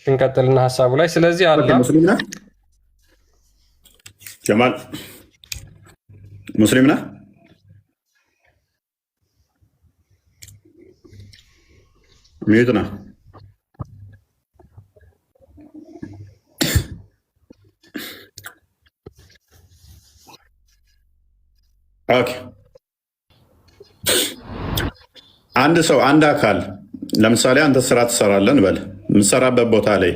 እንቀጥልና ሐሳቡ ላይ ስለዚህ አላህ ሙስሊም ነህ ጀማል ሙስሊም ነህ ሚዩት ነህ ኦኬ አንድ ሰው አንድ አካል ለምሳሌ አንተ ስራ ትሰራለህ እንበል የምትሰራበት ቦታ ላይ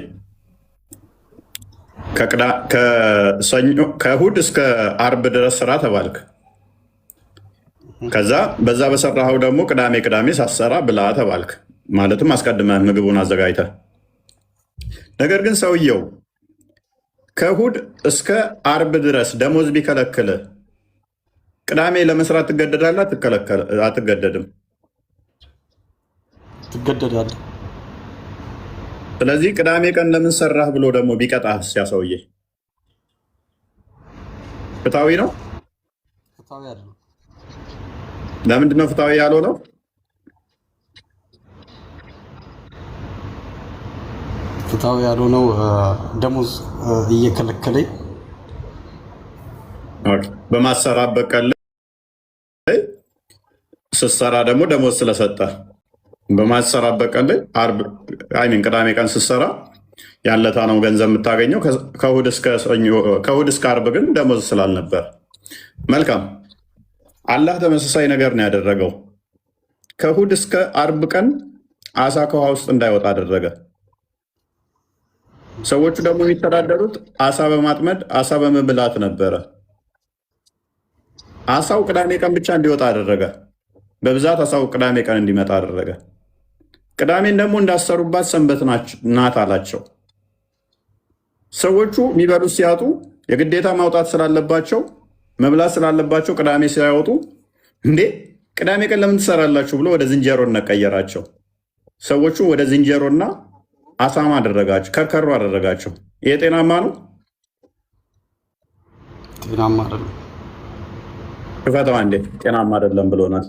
ከእሑድ እስከ አርብ ድረስ ስራ ተባልክ። ከዛ በዛ በሰራኸው ደግሞ ቅዳሜ ሳትሰራ ብላ ተባልክ። ማለትም አስቀድመህ ምግቡን አዘጋጅተህ። ነገር ግን ሰውየው ከእሑድ እስከ አርብ ድረስ ደሞዝ ቢከለክልህ ቅዳሜ ለመስራት ትገደዳለህ? አትገደድም? ትገደዳለህ። ስለዚህ ቅዳሜ ቀን ለምን ሰራህ ብሎ ደግሞ ቢቀጣህ ያ ሰውዬ ፍትሃዊ ነው? ፍትሃዊ አይደለም። ለምንድን ነው ፍትሃዊ ያልሆነው? ፍትሃዊ ያልሆነው ደሞዝ እየከለከለኝ በማሰራበት ቀን ላይ ስትሰራ ደግሞ ደሞዝ ስለሰጠ በማሰራበት ቀን ላይ ቅዳሜ ቀን ስትሰራ ያለታ ነው ገንዘብ የምታገኘው። ከእሑድ እስከ አርብ ግን ደሞዝ ስላልነበር። መልካም አላህ ተመሳሳይ ነገር ነው ያደረገው። ከእሑድ እስከ አርብ ቀን አሳ ከውሃ ውስጥ እንዳይወጣ አደረገ። ሰዎቹ ደግሞ የሚተዳደሩት አሳ በማጥመድ አሳ በመብላት ነበረ። አሳው ቅዳሜ ቀን ብቻ እንዲወጣ አደረገ። በብዛት አሳው ቅዳሜ ቀን እንዲመጣ አደረገ። ቅዳሜን ደግሞ እንዳሰሩባት ሰንበት ናት አላቸው። ሰዎቹ የሚበሉት ሲያጡ የግዴታ ማውጣት ስላለባቸው መብላት ስላለባቸው ቅዳሜ ሲያወጡ እንዴ ቅዳሜ ቀን ለምን ትሰራላችሁ ብሎ ወደ ዝንጀሮነት ቀየራቸው። ሰዎቹ ወደ ዝንጀሮና አሳማ አደረጋቸው፣ ከርከሮ አደረጋቸው። ይሄ ጤናማ ነው? ጤናማ አይደለም። ክፈተው አንዴ። ጤናማ አይደለም ብሎናል።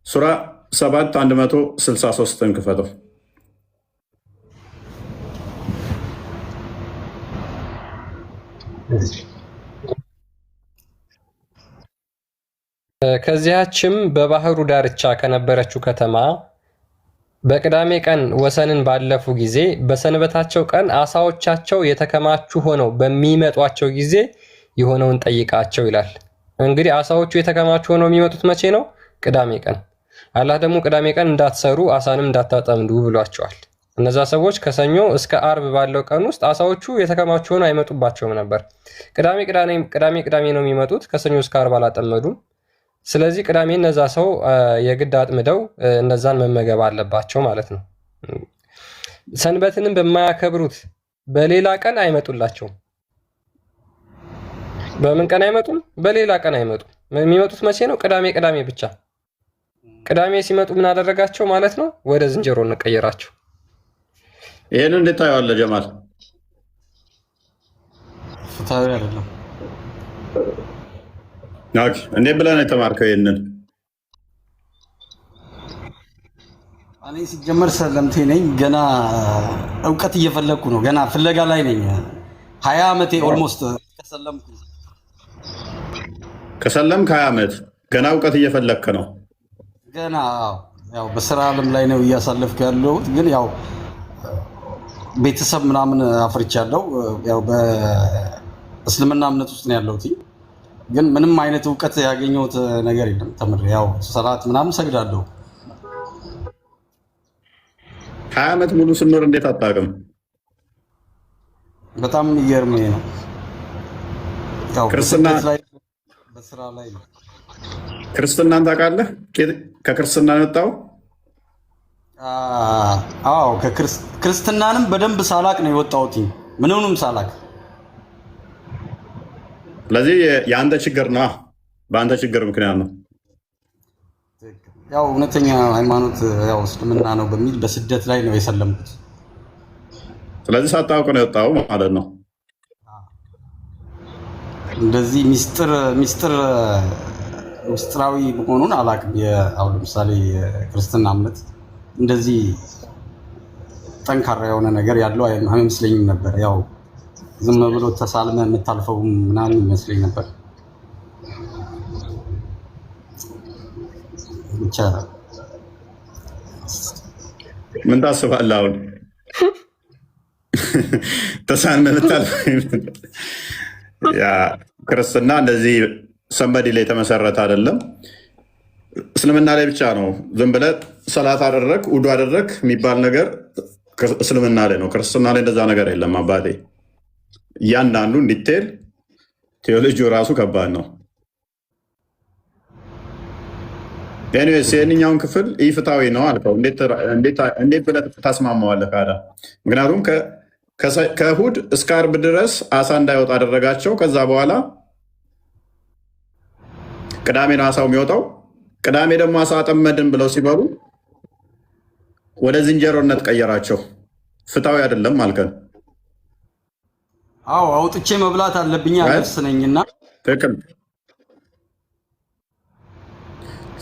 ሱራ 7:163 ክፈተው። ከዚያችም በባህሩ ዳርቻ ከነበረችው ከተማ በቅዳሜ ቀን ወሰንን ባለፉ ጊዜ በሰንበታቸው ቀን አሳዎቻቸው የተከማቹ ሆነው በሚመጧቸው ጊዜ የሆነውን ጠይቃቸው ይላል። እንግዲህ አሳዎቹ የተከማቹ ሆነው የሚመጡት መቼ ነው? ቅዳሜ ቀን። አላህ ደግሞ ቅዳሜ ቀን እንዳትሰሩ አሳንም እንዳታጠምዱ ብሏቸዋል። እነዛ ሰዎች ከሰኞ እስከ አርብ ባለው ቀን ውስጥ አሳዎቹ የተከማቹ ሆነው አይመጡባቸውም ነበር። ቅዳሜ ነው የሚመጡት። ከሰኞ እስከ አርብ አላጠመዱም። ስለዚህ ቅዳሜ እነዛ ሰው የግድ አጥምደው እነዛን መመገብ አለባቸው ማለት ነው። ሰንበትንም በማያከብሩት በሌላ ቀን አይመጡላቸውም። በምን ቀን አይመጡም? በሌላ ቀን አይመጡም። የሚመጡት መቼ ነው? ቅዳሜ ብቻ። ቅዳሜ ሲመጡ ምን አደረጋቸው ማለት ነው? ወደ ዝንጀሮ እንቀየራቸው። ይሄን እንዴት ታየዋለህ ጀማል? ፍትሃዊ አይደለም። እንዴት ብለህ ነው የተማርከው? ይሄንን እኔ ሲጀመር ሰለምቴ ነኝ። ገና እውቀት እየፈለግኩ ነው። ገና ፍለጋ ላይ ነኝ። 20 ዓመቴ ኦልሞስት ከሰለምክ 20 ዓመት ገና እውቀት እየፈለግክ ነው። ገና ያው በስራ ዓለም ላይ ነው እያሳለፍኩ ያለሁት። ግን ያው ቤተሰብ ምናምን አፍርቻለሁ። ያው በእስልምና እምነት ውስጥ ነው ያለሁት። ግን ምንም አይነት እውቀት ያገኘሁት ነገር የለም። ተምሬ ያው ሰላት ምናምን ሰግዳለሁ። 20 ዓመት ሙሉ ስኖር እንዴት አታውቅም? በጣም የሚገርመኝ ነው። ያው ክርስትና በስራ ላይ ነው። ክርስትናን ታውቃለህ? ከክርስትና የመጣው? አዎ ክርስትናንም በደንብ ሳላቅ ነው የወጣሁት። ምንንም ሳላቅ። ስለዚህ የአንተ ችግር ነው፣ በአንተ ችግር ምክንያት ነው። ያው እውነተኛ ሃይማኖት ያው እስልምና ነው በሚል በስደት ላይ ነው የሰለምኩት። ስለዚህ ሳታውቅ ነው የወጣው ማለት ነው። እንደዚህ ሚስጥር ውስጥራዊ መሆኑን አላውቅም። አሁን ለምሳሌ የክርስትና እምነት እንደዚህ ጠንካራ የሆነ ነገር ያለው አይመስለኝም ነበር። ያው ዝም ብሎ ተሳልመ የምታልፈው ምናምን ይመስለኝ ነበር። ብቻ ምን ታስባለህ አሁን? ተሳልመ የምታልፈው ያ ክርስትና እንደዚህ ሰንበዲ ላይ የተመሰረተ አይደለም። እስልምና ላይ ብቻ ነው። ዝም ብለህ ሰላት አደረግ ውዱ አደረግ የሚባል ነገር እስልምና ላይ ነው። ክርስትና ላይ እንደዛ ነገር የለም አባቴ። እያንዳንዱ እንዲቴል ቴዎሎጂው ራሱ ከባድ ነው። ኤኒዌይስ ይህንኛውን ክፍል ኢፍትሐዊ ነው አልከው። እንዴት ብለህ ታስማማዋለህ ታዲያ? ምክንያቱም ከእሑድ እስከ ዓርብ ድረስ አሳ እንዳይወጣ አደረጋቸው። ከዛ በኋላ ቅዳሜ ነው አሳው የሚወጣው። ቅዳሜ ደግሞ አሳ አጠመድን ብለው ሲበሉ ወደ ዝንጀሮነት ቀየራቸው። ፍትሐዊ አይደለም አልከን። አዎ አውጥቼ መብላት አለብኝ ነፍስ ነኝና። ትክክል።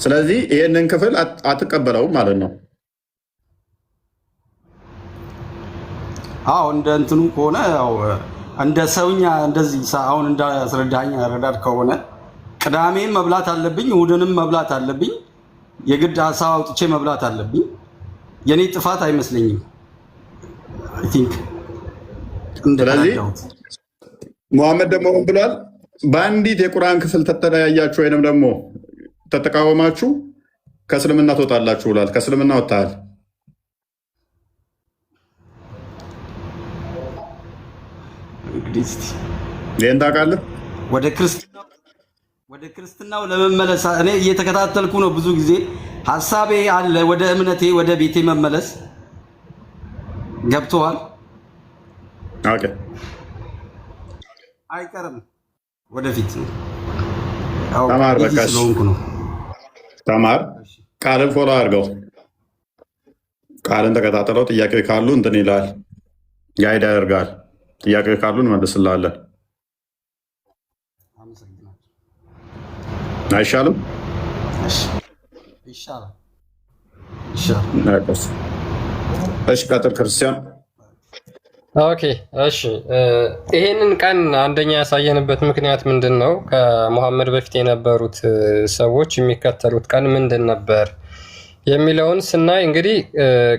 ስለዚህ ይሄንን ክፍል አትቀበለውም ማለት ነው። አዎ እንደ እንትኑ ከሆነ ያው እንደ ሰውኛ እንደዚህ አሁን እንዳስረዳኝ አረዳድ ከሆነ ቅዳሜም መብላት አለብኝ፣ እሑድንም መብላት አለብኝ። የግድ አሳ አውጥቼ መብላት አለብኝ። የኔ ጥፋት አይመስለኝም። አይ ቲንክ ስለዚህ ሙሐመድ ደግሞ ምን ብሏል? በአንዲት የቁርአን ክፍል ተተለያያችሁ ወይንም ደግሞ ተተቃወማችሁ ከእስልምና ትወጣላችሁ ብሏል። ከእስልምና ወጥተሃል። ይህን ታውቃለህ? ወደ ክርስትናው ለመመለስ እኔ እየተከታተልኩ ነው። ብዙ ጊዜ ሀሳቤ አለ ወደ እምነቴ ወደ ቤቴ መመለስ። ገብቶሃል? ኦኬ። አይቀርም ወደፊት ተማር። በቃ ነው ተማር። ቃልን ፎሎ አድርገው። ቃልን ተከታተለው። ጥያቄዎች ካሉ እንትን ይላል፣ ጋይድ ያደርጋል። ጥያቄዎች ካሉ እንመልስልሃለን። አይሻልም? ይሻላል። እሺ ቀጥል ክርስቲያን። ኦኬ እሺ። ይሄንን ቀን አንደኛ ያሳየንበት ምክንያት ምንድን ነው? ከሙሐመድ በፊት የነበሩት ሰዎች የሚከተሉት ቀን ምንድን ነበር የሚለውን ስናይ እንግዲህ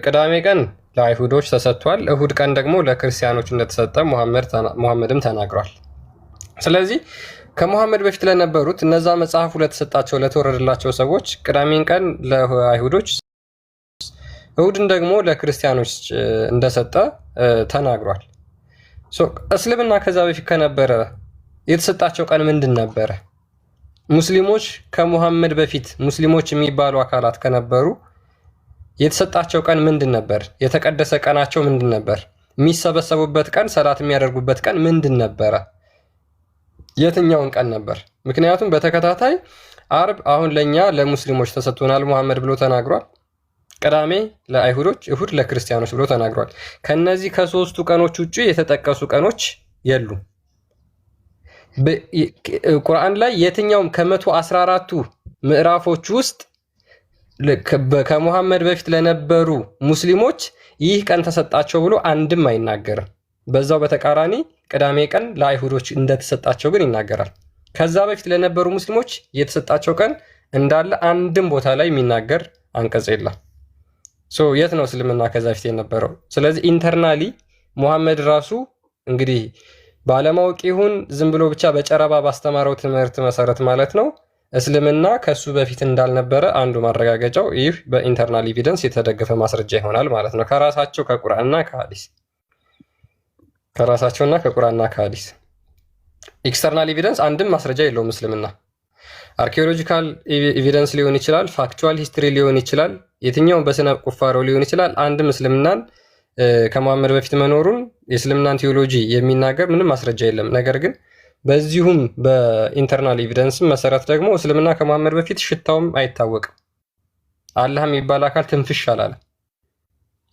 ቅዳሜ ቀን ለአይሁዶች ተሰጥቷል። እሁድ ቀን ደግሞ ለክርስቲያኖች እንደተሰጠ ሙሐመድም ተናግሯል። ስለዚህ ከሙሐመድ በፊት ለነበሩት እነዛ መጽሐፉ ለተሰጣቸው ለተወረደላቸው ሰዎች ቅዳሜን ቀን ለአይሁዶች እሁድን ደግሞ ለክርስቲያኖች እንደሰጠ ተናግሯል። እስልምና ከዛ በፊት ከነበረ የተሰጣቸው ቀን ምንድን ነበረ? ሙስሊሞች ከሙሐመድ በፊት ሙስሊሞች የሚባሉ አካላት ከነበሩ የተሰጣቸው ቀን ምንድን ነበር? የተቀደሰ ቀናቸው ምንድን ነበር? የሚሰበሰቡበት ቀን፣ ሰላት የሚያደርጉበት ቀን ምንድን ነበረ? የትኛውን ቀን ነበር? ምክንያቱም በተከታታይ ዓርብ አሁን ለእኛ ለሙስሊሞች ተሰጥቶናል ሙሐመድ ብሎ ተናግሯል። ቅዳሜ ለአይሁዶች፣ እሁድ ለክርስቲያኖች ብሎ ተናግሯል። ከነዚህ ከሶስቱ ቀኖች ውጭ የተጠቀሱ ቀኖች የሉም። ቁርአን ላይ የትኛውም ከ114ቱ ምዕራፎች ውስጥ ከሙሐመድ በፊት ለነበሩ ሙስሊሞች ይህ ቀን ተሰጣቸው ብሎ አንድም አይናገርም። በዛው በተቃራኒ ቅዳሜ ቀን ለአይሁዶች እንደተሰጣቸው ግን ይናገራል። ከዛ በፊት ለነበሩ ሙስሊሞች የተሰጣቸው ቀን እንዳለ አንድም ቦታ ላይ የሚናገር አንቀጽ የለም። የት ነው እስልምና ከዛ በፊት የነበረው? ስለዚህ ኢንተርናሊ ሙሐመድ ራሱ እንግዲህ ባለማወቅ ይሁን ዝም ብሎ ብቻ በጨረባ ባስተማረው ትምህርት መሰረት ማለት ነው እስልምና ከሱ በፊት እንዳልነበረ አንዱ ማረጋገጫው ይህ በኢንተርናል ኤቪደንስ የተደገፈ ማስረጃ ይሆናል ማለት ነው። ከራሳቸው ከቁርአንና ከሐዲስ ከራሳቸውና ከቁርአንና ከሐዲስ ኤክስተርናል ኤቪደንስ አንድም ማስረጃ የለውም እስልምና። አርኪኦሎጂካል ኤቪደንስ ሊሆን ይችላል፣ ፋክቹዋል ሂስትሪ ሊሆን ይችላል፣ የትኛውም በስነ ቁፋሮ ሊሆን ይችላል። አንድም እስልምናን ከሙሐመድ በፊት መኖሩን የእስልምናን ቴዎሎጂ የሚናገር ምንም ማስረጃ የለም። ነገር ግን በዚሁም በኢንተርናል ኤቪደንስም መሰረት ደግሞ እስልምና ከሙሐመድ በፊት ሽታውም አይታወቅም። አላህ የሚባል አካል ትንፍሽ አላለ።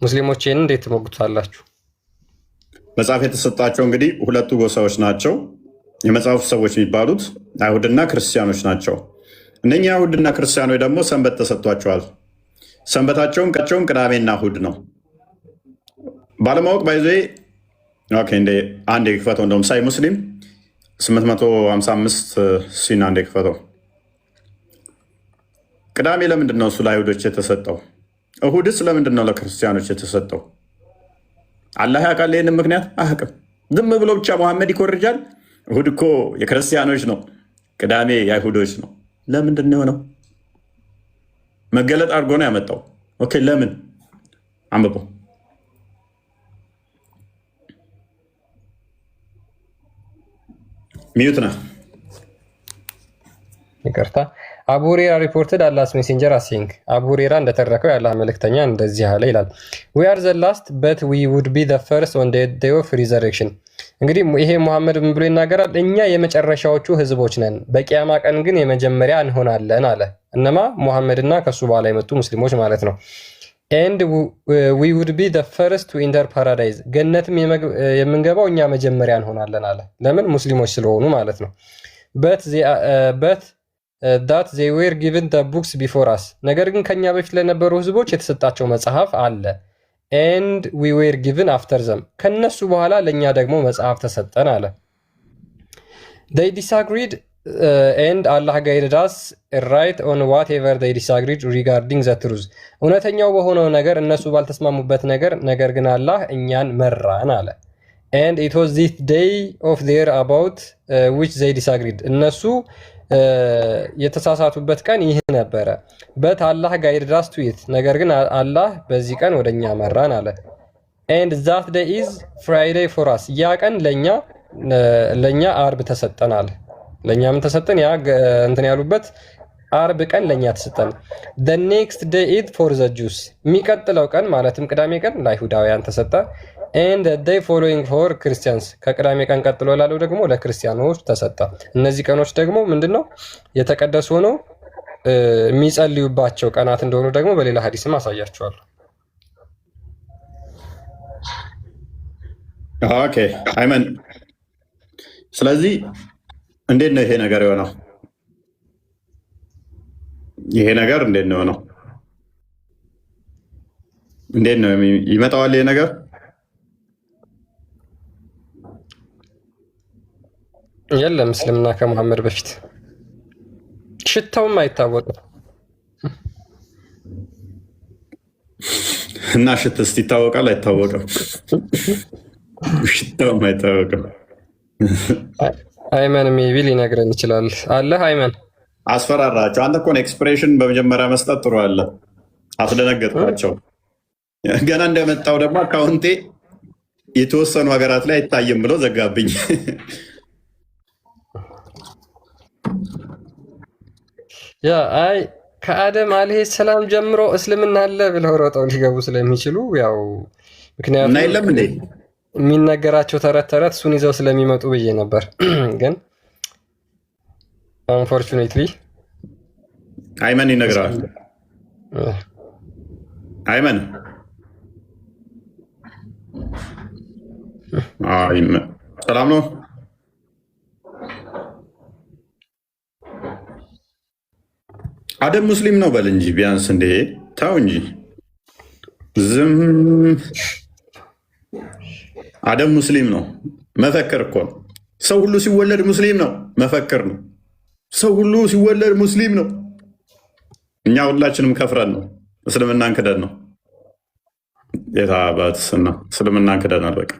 ሙስሊሞች ይህን እንዴት ትሞግቱታላችሁ? መጽሐፍ የተሰጣቸው እንግዲህ ሁለቱ ጎሳዎች ናቸው። የመጽሐፉ ሰዎች የሚባሉት አይሁድና ክርስቲያኖች ናቸው። እነኛ አይሁድና ክርስቲያኖች ደግሞ ሰንበት ተሰጥቷቸዋል። ሰንበታቸውም ቅዳሜና እሁድ ነው። ባለማወቅ ባይዞ እንደ አንድ የክፈተው እንደውም ሳይ ሙስሊም 855 ሲና አንድ የክፈተው ቅዳሜ ለምንድን ነው እሱ ለአይሁዶች የተሰጠው? እሁድስ ለምንድን ነው ለክርስቲያኖች የተሰጠው? አላህ ያውቃል ይህንን ምክንያት አያውቅም። ዝም ብሎ ብቻ መሐመድ ይኮርጃል። እሁድ እኮ የክርስቲያኖች ነው፣ ቅዳሜ የአይሁዶች ነው። ለምንድን ነው የሆነው? መገለጥ አድርጎ ነው ያመጣው። ኦኬ ለምን አንብቦ ሚዩት ነህ? ይቅርታ። አቡ ሁሬራ ሪፖርትድ አላስ ሜሴንጀር አሲንግ አቡ ሁሬራ እንደተረከው የአላህ መልእክተኛ እንደዚህ አለ ይላል። ዊ አር ዘ ላስት በት ዊ ውድ ቢ ዘ ፈርስት ኦን ዘ ዴይ ኦፍ ሪዘሬክሽን። እንግዲህ ይሄ ሙሐመድ ምን ብሎ ይናገራል? እኛ የመጨረሻዎቹ ህዝቦች ነን፣ በቂያማ ቀን ግን የመጀመሪያ እንሆናለን አለ። እነማ ሙሐመድና ከሱ በኋላ የመጡ ሙስሊሞች ማለት ነው። ኤንድ ዊ ውድ ቢ ዘ ፈርስት ቱ ኢንተር ፓራዳይዝ፣ ገነትም የምንገባው እኛ መጀመሪያ እንሆናለን አለ። ለምን? ሙስሊሞች ስለሆኑ ማለት ነው። በት ዳት ዜይ ዌር ጊቭን ዘ ቡክስ ቢፎር አስ፣ ነገር ግን ከኛ በፊት ለነበሩ ህዝቦች የተሰጣቸው መጽሐፍ አለ። ኤንድ ዊ ዌር ጊቭን አፍተር ዘም፣ ከነሱ በኋላ ለእኛ ደግሞ መጽሐፍ ተሰጠን አለ። ዴይ ዲስአግሪድ ኤንድ አላህ ጋይድድ አስ ራይት ኦን ዋት ኤቨር ዴይ ዲስአግሪድ ሪጋርዲንግ ዘ ትሩዝ፣ እውነተኛው በሆነው ነገር እነሱ ባልተስማሙበት ነገር ግን አላህ እኛን መራን አለ። ኤንድ ኢት ዋዝ ዚስ ዴይ ኦፍ ዜር አባውት ዊች ዜይ ዲስአግሪድ፣ እነሱ የተሳሳቱበት ቀን ይህ ነበረ። በት አላህ ጋይድድ አስ ቱ ኢት፣ ነገር ግን አላህ በዚህ ቀን ወደኛ መራን አለ። ኤንድ ዛት ዴይ ኢዝ ፍራይዴይ ፎር አስ፣ ያ ቀን ለኛ አርብ ተሰጠን አለ። ለኛ ምን ተሰጠን? ያ እንትን ያሉበት አርብ ቀን ለኛ ተሰጠን። the next day is for the Jews፣ የሚቀጥለው ቀን ማለትም ቅዳሜ ቀን ለአይሁዳውያን ተሰጠ። and the day following for Christians፣ ከቅዳሜ ቀን ቀጥሎ ላለው ደግሞ ለክርስቲያኖች ተሰጠ። እነዚህ ቀኖች ደግሞ ምንድነው? የተቀደሱ ሆነው የሚጸልዩባቸው ቀናት እንደሆኑ ደግሞ በሌላ ሐዲስም አሳያቸዋለሁ። ኦኬ አይመን። ስለዚህ እንዴት ነው ይሄ ነገር የሆነው? ይሄ ነገር እንዴት ነው የሆነው? እንዴት ነው ይመጣዋል ይሄ ነገር? የለም እስልምና ከመሐመድ በፊት ሽታውም አይታወቅም። እና ሽትስ ይታወቃል አይታወቅም? ሽታውም አይታወቅም። አይመን ሜቢ ሊነግረን ይችላል። አለህ አይመን? አስፈራራቸው። አንተ እኮ ነው ኤክስፕሬሽን በመጀመሪያ መስጠት ጥሩ አለ። አስደነገጥኳቸው። ገና እንደመጣው ደግሞ አካውንቴ የተወሰኑ ሀገራት ላይ አይታይም ብሎ ዘጋብኝ። ያ አይ ከአደም አለይሂ ሰላም ጀምሮ እስልምና አለ ብለው ሮጠው ሊገቡ ስለሚችሉ ያው ምክንያቱም እና የለም እንዴ የሚነገራቸው ተረት እሱን ይዘው ስለሚመጡ ብዬ ነበር። ግን አንፎርቹኔትሊ አይመን ይነግራል። አይመን ሰላም ነው። አደም ሙስሊም ነው በል እንጂ ቢያንስ እንዴ ተው እንጂ ዝም። አደም ሙስሊም ነው መፈክር እኮ ነው። ሰው ሁሉ ሲወለድ ሙስሊም ነው መፈክር ነው። ሰው ሁሉ ሲወለድ ሙስሊም ነው። እኛ ሁላችንም ከፍረን ነው እስልምናን ክደን ነው የታባትስና እስልምናን ክደናል። በቃ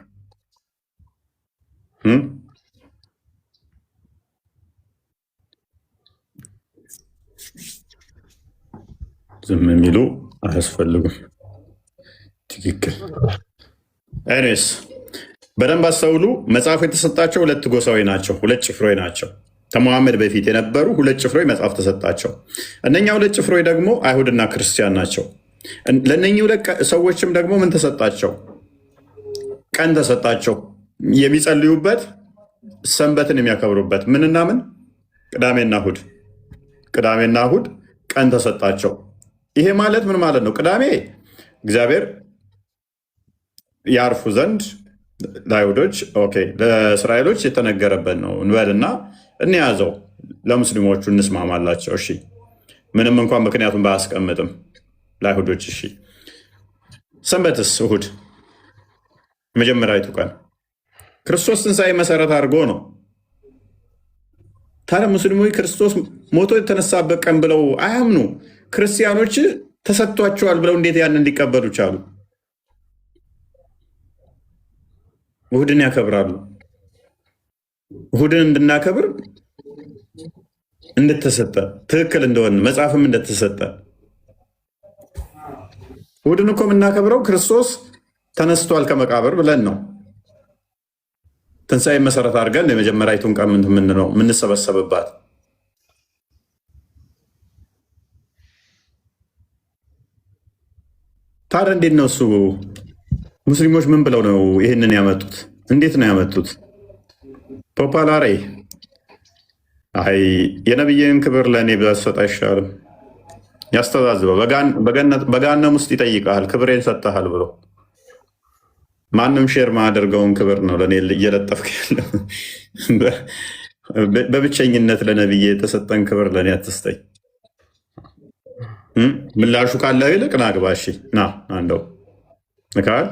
ዝም የሚሉ አያስፈልጉም። ትክክል። ኤኒዌይስ በደንብ አስተውሉ። መጽሐፉ የተሰጣቸው ሁለት ጎሳዊ ናቸው፣ ሁለት ጭፍሮች ናቸው። ከመሐመድ በፊት የነበሩ ሁለት ጭፍሮች መጽሐፍ ተሰጣቸው። እነኛ ሁለት ጭፍሮች ደግሞ አይሁድና ክርስቲያን ናቸው። ለእነኚህ ሁለት ሰዎችም ደግሞ ምን ተሰጣቸው? ቀን ተሰጣቸው፣ የሚጸልዩበት ሰንበትን የሚያከብሩበት ምንና ምን? ቅዳሜና እሁድ። ቅዳሜና እሁድ ቀን ተሰጣቸው። ይሄ ማለት ምን ማለት ነው? ቅዳሜ እግዚአብሔር ያርፉ ዘንድ ለአይሁዶች ለእስራኤሎች የተነገረበት ነው እንበልና እንያዘው። ለሙስሊሞቹ እንስማማላቸው። እሺ ምንም እንኳን ምክንያቱም ባያስቀምጥም ለአይሁዶች እሺ። ሰንበትስ እሁድ መጀመሪያዊቱ ቀን ክርስቶስ ትንሣኤ መሰረት አድርጎ ነው። ታዲያ ሙስሊሞች ክርስቶስ ሞቶ የተነሳበት ቀን ብለው አያምኑ። ክርስቲያኖች ተሰጥቷቸዋል ብለው እንዴት ያንን ሊቀበሉ ቻሉ? እሁድን ያከብራሉ። እሁድን እንድናከብር እንደተሰጠ ትክክል እንደሆነ መጽሐፍም እንደተሰጠ እሁድን እኮ የምናከብረው ክርስቶስ ተነስቷል ከመቃብር ብለን ነው። ትንሣኤ መሰረት አድርገን የመጀመሪያዊቱን ቀን ምንድነው የምንሰበሰብባት። ታዲያ እንዴት ነው እሱ? ሙስሊሞች ምን ብለው ነው ይህንን ያመጡት? እንዴት ነው ያመጡት? ፖፓላሬ አይ የነብይን ክብር ለእኔ ብሰጥ አይሻልም? ያስተዛዝበው በገሃነም ውስጥ ይጠይቃል ክብሬን ሰጥተሃል ብሎ ማንም ሼር ማያደርገውን ክብር ነው ለእኔ እየለጠፍክ ያለው። በብቸኝነት ለነብዬ የተሰጠን ክብር ለእኔ አትስጠኝ። ምላሹ ካለ ይልቅ ና ግባ። እሺ ና አንደው ንካል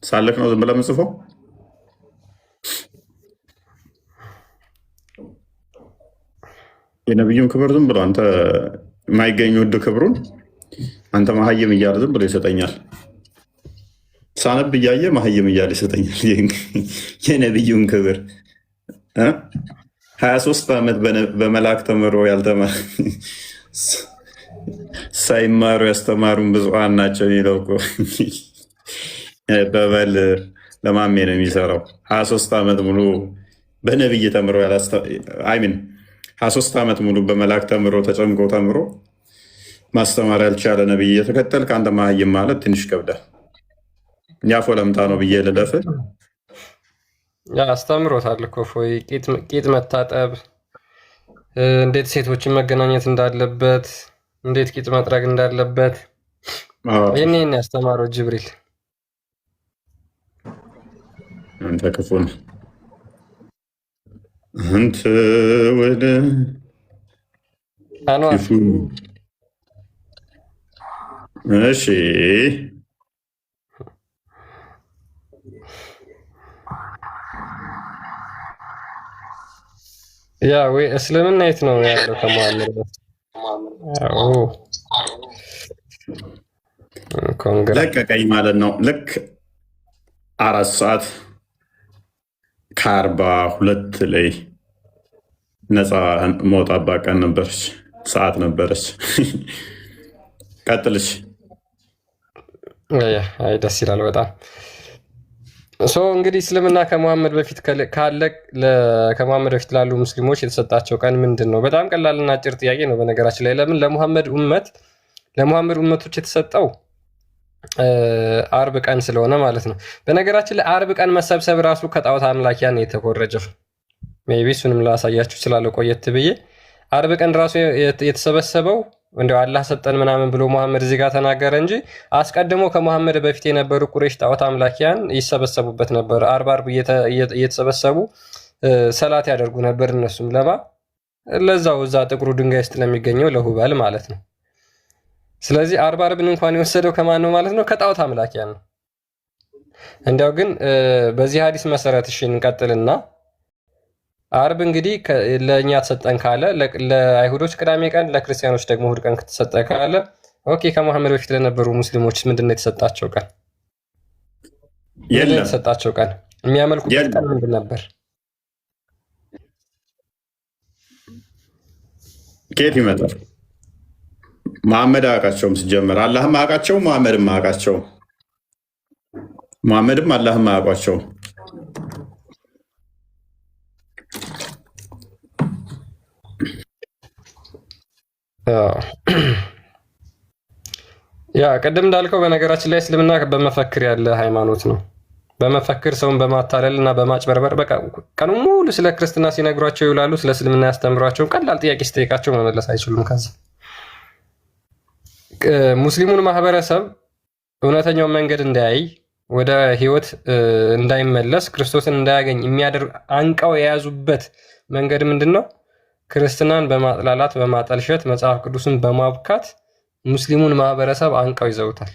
ሳለክ ነው ዝም ብለህ የምጽፈው። የነብዩን ክብር ዝም ብሎ አንተ የማይገኝ ውድ ክብሩን አንተ መሀይም እያለ ዝም ብሎ ይሰጠኛል። ሳነብ እያየ መሀይም እያለ ይሰጠኛል። የነብዩን ክብር 23 ዓመት በመልአክ ተምሮ ያልተማረ ሳይማሩ ያስተማሩን ብፁዓን ናቸው የሚለው እኮ በበል ለማሜ ነው የሚሰራው። 23 ዓመት ሙሉ በነብይ ተምሮ አይሚን 23 ዓመት ሙሉ በመልአክ ተምሮ ተጨምቆ ተምሮ ማስተማር ያልቻለ ነብይ እየተከተል ከአንተ መሀይም ማለት ትንሽ ይከብዳል። ያፎ ለምታ ነው ብዬ ልደፍ አስተምሮታል እኮ ፎይ ቂጥ መታጠብ፣ እንዴት ሴቶችን መገናኘት እንዳለበት፣ እንዴት ቂጥ መጥረግ እንዳለበት ይህን ያስተማረው ጅብሪል። አንተ ክፉ ነህ አንተ ወደ አንዋር። እሺ ያ ወይ እስልምና የት ነው ያለው? ከመሐመድ ለቀቀኝ ማለት ነው። ልክ 4 ሰዓት ከ42 ላይ ነፃ መውጣባት ቀን ነበረች፣ ሰዓት ነበረች። ቀጥልሽ። አይ ደስ ይላል በጣም። እንግዲህ እስልምና ከመሐመድ በፊት ካለ ከመሐመድ በፊት ላሉ ሙስሊሞች የተሰጣቸው ቀን ምንድን ነው? በጣም ቀላልና አጭር ጥያቄ ነው። በነገራችን ላይ ለምን ለሙሐመድ ኡመቶች የተሰጠው አርብ ቀን ስለሆነ ማለት ነው። በነገራችን ላይ አርብ ቀን መሰብሰብ ራሱ ከጣዖት አምላኪያን የተኮረጀው ሜይ ቢ እሱንም ላሳያችሁ ስላለ ቆየት ብዬ አርብ ቀን ራሱ የተሰበሰበው እንደው አላህ ሰጠን ምናምን ብሎ መሐመድ እዚህ ጋር ተናገረ እንጂ አስቀድሞ ከመሐመድ በፊት የነበሩ ቁረይሽ ጣዖት አምላኪያን ይሰበሰቡበት ነበር። አርብ እየተሰበሰቡ ሰላት ያደርጉ ነበር። እነሱም ለዛው እዛ ጥቁሩ ድንጋይ ውስጥ ለሚገኘው ለሁበል ማለት ነው። ስለዚህ አርብን እንኳን የወሰደው ከማን ነው ማለት ነው? ከጣዖት አምላኪያን ነው። እንዲያው ግን በዚህ ሐዲስ መሰረት እሺ እንቀጥልና አርብ እንግዲህ ለእኛ ተሰጠን ካለ ለአይሁዶች ቅዳሜ ቀን፣ ለክርስቲያኖች ደግሞ እሑድ ቀን ከተሰጠ ካለ ኦኬ፣ ከመሐመድ በፊት ለነበሩ ሙስሊሞች ምንድን ነው የተሰጣቸው ቀን? የተሰጣቸው ቀን የሚያመልኩበት ቀን ምንድን ነበር? ከየት ይመጣል? መሐመድ አያውቃቸውም። ሲጀመር አላህም አያውቃቸውም፣ መሐመድም አያውቃቸውም። መሐመድም አላህም አያውቋቸውም። ያ ቅድም እንዳልከው በነገራችን ላይ እስልምና በመፈክር ያለ ሃይማኖት ነው። በመፈክር ሰውን በማታለል እና በማጭበርበር በቃ ቀኑ ሙሉ ስለ ክርስትና ሲነግሯቸው ይውላሉ። ስለ እስልምና ያስተምሯቸው ቀላል ጥያቄ ሲጠይቃቸው መመለስ አይችሉም። ከዚህ ሙስሊሙን ማህበረሰብ እውነተኛውን መንገድ እንዳያይ፣ ወደ ህይወት እንዳይመለስ፣ ክርስቶስን እንዳያገኝ የሚያደርግ አንቀው የያዙበት መንገድ ምንድን ነው? ክርስትናን በማጥላላት በማጠልሸት መጽሐፍ ቅዱስን በማብካት ሙስሊሙን ማህበረሰብ አንቀው ይዘውታል።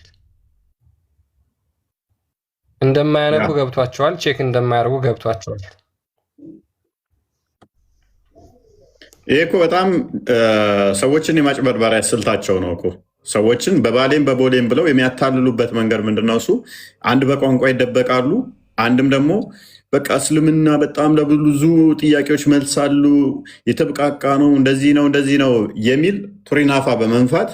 እንደማያነቡ ገብቷቸዋል። ቼክ እንደማያደርጉ ገብቷቸዋል። ይሄ እኮ በጣም ሰዎችን የማጭበርበሪያ ስልታቸው ነው እኮ። ሰዎችን በባሌም በቦሌም ብለው የሚያታልሉበት መንገድ ምንድነው? እሱ አንድ በቋንቋ ይደበቃሉ፣ አንድም ደግሞ በቃ እስልምና በጣም ለብዙ ጥያቄዎች መልሳሉ፣ የተብቃቃ ነው፣ እንደዚህ ነው እንደዚህ ነው የሚል ቱሪናፋ በመንፋት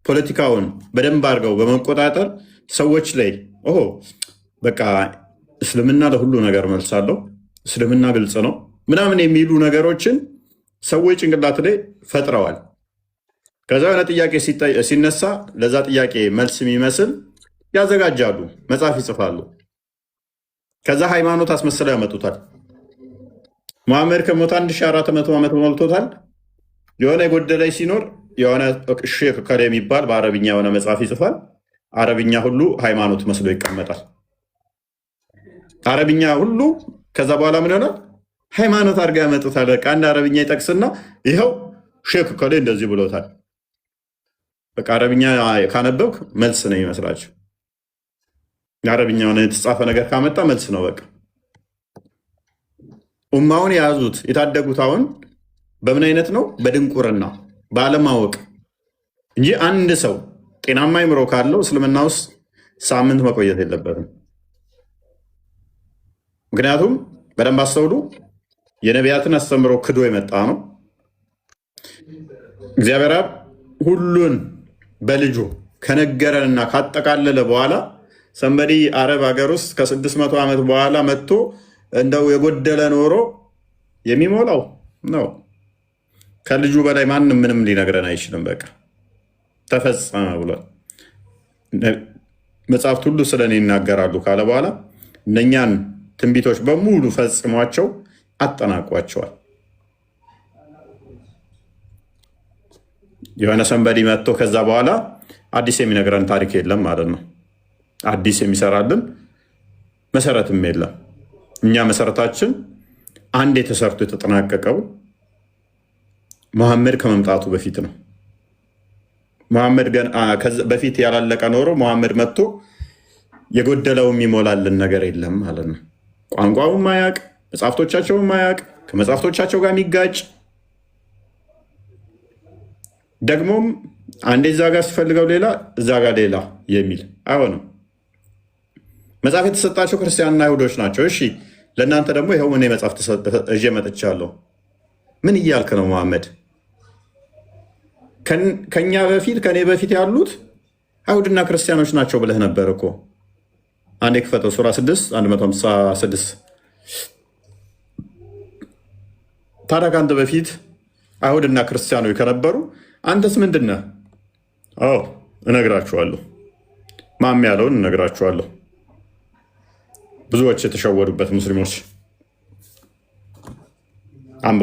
ፖለቲካውን በደንብ አድርገው በመቆጣጠር ሰዎች ላይ በቃ እስልምና ለሁሉ ነገር መልሳለሁ፣ እስልምና ግልጽ ነው ምናምን የሚሉ ነገሮችን ሰዎች ጭንቅላት ላይ ፈጥረዋል። ከዛ የሆነ ጥያቄ ሲነሳ ለዛ ጥያቄ መልስ የሚመስል ያዘጋጃሉ፣ መጽሐፍ ይጽፋሉ። ከዛ ሃይማኖት አስመስለው ያመጡታል። መሐመድ ከሞተ 1400 ዓመት ሞልቶታል። የሆነ የጎደላይ ሲኖር የሆነ ሼክ ከሌ የሚባል በአረብኛ የሆነ መጽሐፍ ይጽፋል። አረብኛ ሁሉ ሃይማኖት መስሎ ይቀመጣል። አረብኛ ሁሉ ከዛ በኋላ ምን ይሆናል? ሃይማኖት አድርጋ ያመጡታል። በቃ አንድ አረብኛ ይጠቅስና ይኸው ሼክ ከሌ እንደዚህ ብሎታል። በቃ አረብኛ ካነበብክ መልስ ነው ይመስላችሁ። የአረብኛ ሆነ የተጻፈ ነገር ካመጣ መልስ ነው። በቃ ኡማውን የያዙት የታደጉት አሁን በምን አይነት ነው? በድንቁርና ባለማወቅ እንጂ አንድ ሰው ጤናማ አይምሮ ካለው እስልምና ውስጥ ሳምንት መቆየት የለበትም። ምክንያቱም በደንብ አስተውሉ፣ የነቢያትን አስተምሮ ክዶ የመጣ ነው። እግዚአብሔር አብ ሁሉን በልጁ ከነገረንና ካጠቃለለ በኋላ ሰንበዲ አረብ ሀገር ውስጥ ከ600 ዓመት በኋላ መጥቶ እንደው የጎደለ ኖሮ የሚሞላው ነው። ከልጁ በላይ ማንም ምንም ሊነግረን አይችልም። በቃ ተፈጸመ ብሏል። መጽሐፍት ሁሉ ስለ እኔ ይናገራሉ ካለ በኋላ እነኛን ትንቢቶች በሙሉ ፈጽሟቸው አጠናቋቸዋል። የሆነ ሰንበዲ መጥቶ ከዛ በኋላ አዲስ የሚነግረን ታሪክ የለም ማለት ነው። አዲስ የሚሰራልን መሰረትም የለም። እኛ መሰረታችን አንድ የተሰርቶ የተጠናቀቀው መሐመድ ከመምጣቱ በፊት ነው። መሐመድ በፊት ያላለቀ ኖሮ መሐመድ መጥቶ የጎደለው የሚሞላልን ነገር የለም ማለት ነው። ቋንቋውን ማያቅ፣ መጽሐፍቶቻቸውን ማያቅ፣ ከመጽሐፍቶቻቸው ጋር የሚጋጭ ደግሞም አንዴ እዛ ጋር ሲፈልገው ሌላ እዛ ጋር ሌላ የሚል አይሆንም። መጽሐፍ የተሰጣቸው ክርስቲያንና አይሁዶች ናቸው። እሺ ለእናንተ ደግሞ ይኸው እኔ መጽሐፍ ይዤ መጥቻለሁ። ምን እያልክ ነው መሐመድ? ከኛ በፊት ከኔ በፊት ያሉት አይሁድና ክርስቲያኖች ናቸው ብለህ ነበር እኮ። አንዴ ክፈተው ሱራ 6 156። ታዲያ ከአንተ በፊት አይሁድና ክርስቲያኖች ከነበሩ አንተስ ምንድን ነህ? እነግራችኋለሁ። ማም ያለውን እነግራችኋለሁ። ብዙዎች የተሸወዱበት ሙስሊሞች አንቦ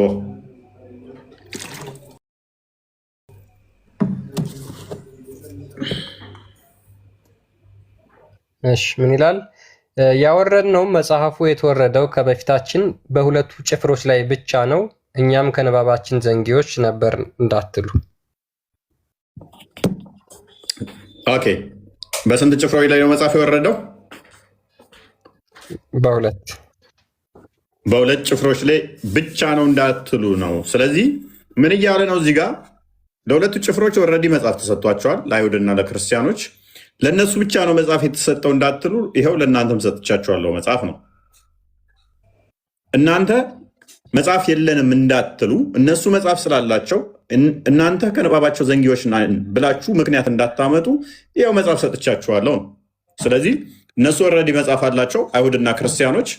እሺ ምን ይላል? ያወረድነውም መጽሐፉ የተወረደው ከበፊታችን በሁለቱ ጭፍሮች ላይ ብቻ ነው፣ እኛም ከንባባችን ዘንጊዎች ነበር እንዳትሉ። ኦኬ፣ በስንት ጭፍሮች ላይ ነው መጽሐፍ የወረደው? በሁለት ጭፍሮች ላይ ብቻ ነው እንዳትሉ ነው። ስለዚህ ምን እያለ ነው እዚህ ጋር? ለሁለቱ ጭፍሮች ኦልሬዲ መጽሐፍ ተሰጥቷቸዋል፣ ለአይሁድና ለክርስቲያኖች። ለእነሱ ብቻ ነው መጽሐፍ የተሰጠው እንዳትሉ፣ ይኸው ለእናንተም ሰጥቻችኋለሁ መጽሐፍ ነው። እናንተ መጽሐፍ የለንም እንዳትሉ፣ እነሱ መጽሐፍ ስላላቸው እናንተ ከንባባቸው ዘንጊዎች ብላችሁ ምክንያት እንዳታመጡ ይኸው መጽሐፍ ሰጥቻችኋለሁ። ስለዚህ እነሱ ኦልሬዲ መጽሐፍ አላቸው አይሁድና ክርስቲያኖች።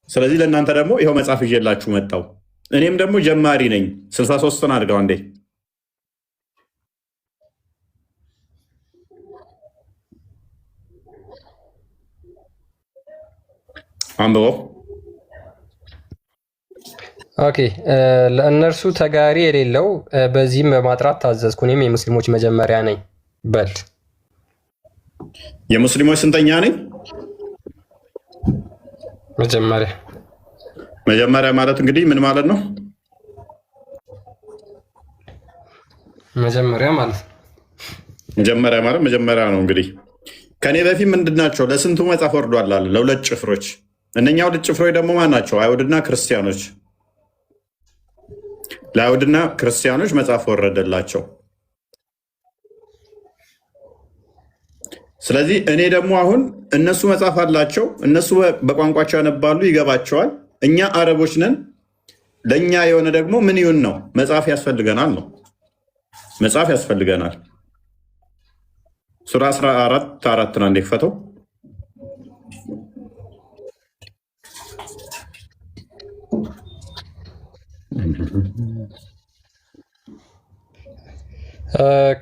ስለዚህ ለእናንተ ደግሞ ይኸው መጽሐፍ ይዤላችሁ መጣው። እኔም ደግሞ ጀማሪ ነኝ። 63ን አድርገው አንዴ አንብበው። ኦኬ፣ ለእነርሱ ተጋሪ የሌለው በዚህም በማጥራት ታዘዝኩ፣ እኔም የሙስሊሞች መጀመሪያ ነኝ በል። የሙስሊሞች ስንተኛ ነኝ? መጀመሪያ ማለት እንግዲህ ምን ማለት ነው? መጀመሪያ ማለት መጀመሪያ ነው እንግዲህ ከኔ በፊት ምንድናቸው? ለስንቱ መጽሐፍ ወርዷል አለ? ለሁለት ጭፍሮች። እነኛ ሁለት ጭፍሮች ደግሞ ማን ናቸው? አይሁድና ክርስቲያኖች። ለአይሁድና ክርስቲያኖች መጽሐፍ ወረደላቸው። ስለዚህ እኔ ደግሞ አሁን እነሱ መጽሐፍ አላቸው፣ እነሱ በቋንቋቸው ያነባሉ፣ ይገባቸዋል። እኛ አረቦች ነን። ለእኛ የሆነ ደግሞ ምን ይሁን ነው? መጽሐፍ ያስፈልገናል ነው። መጽሐፍ ያስፈልገናል። ሱራ 14 ነው። እንዴ ክፈተው።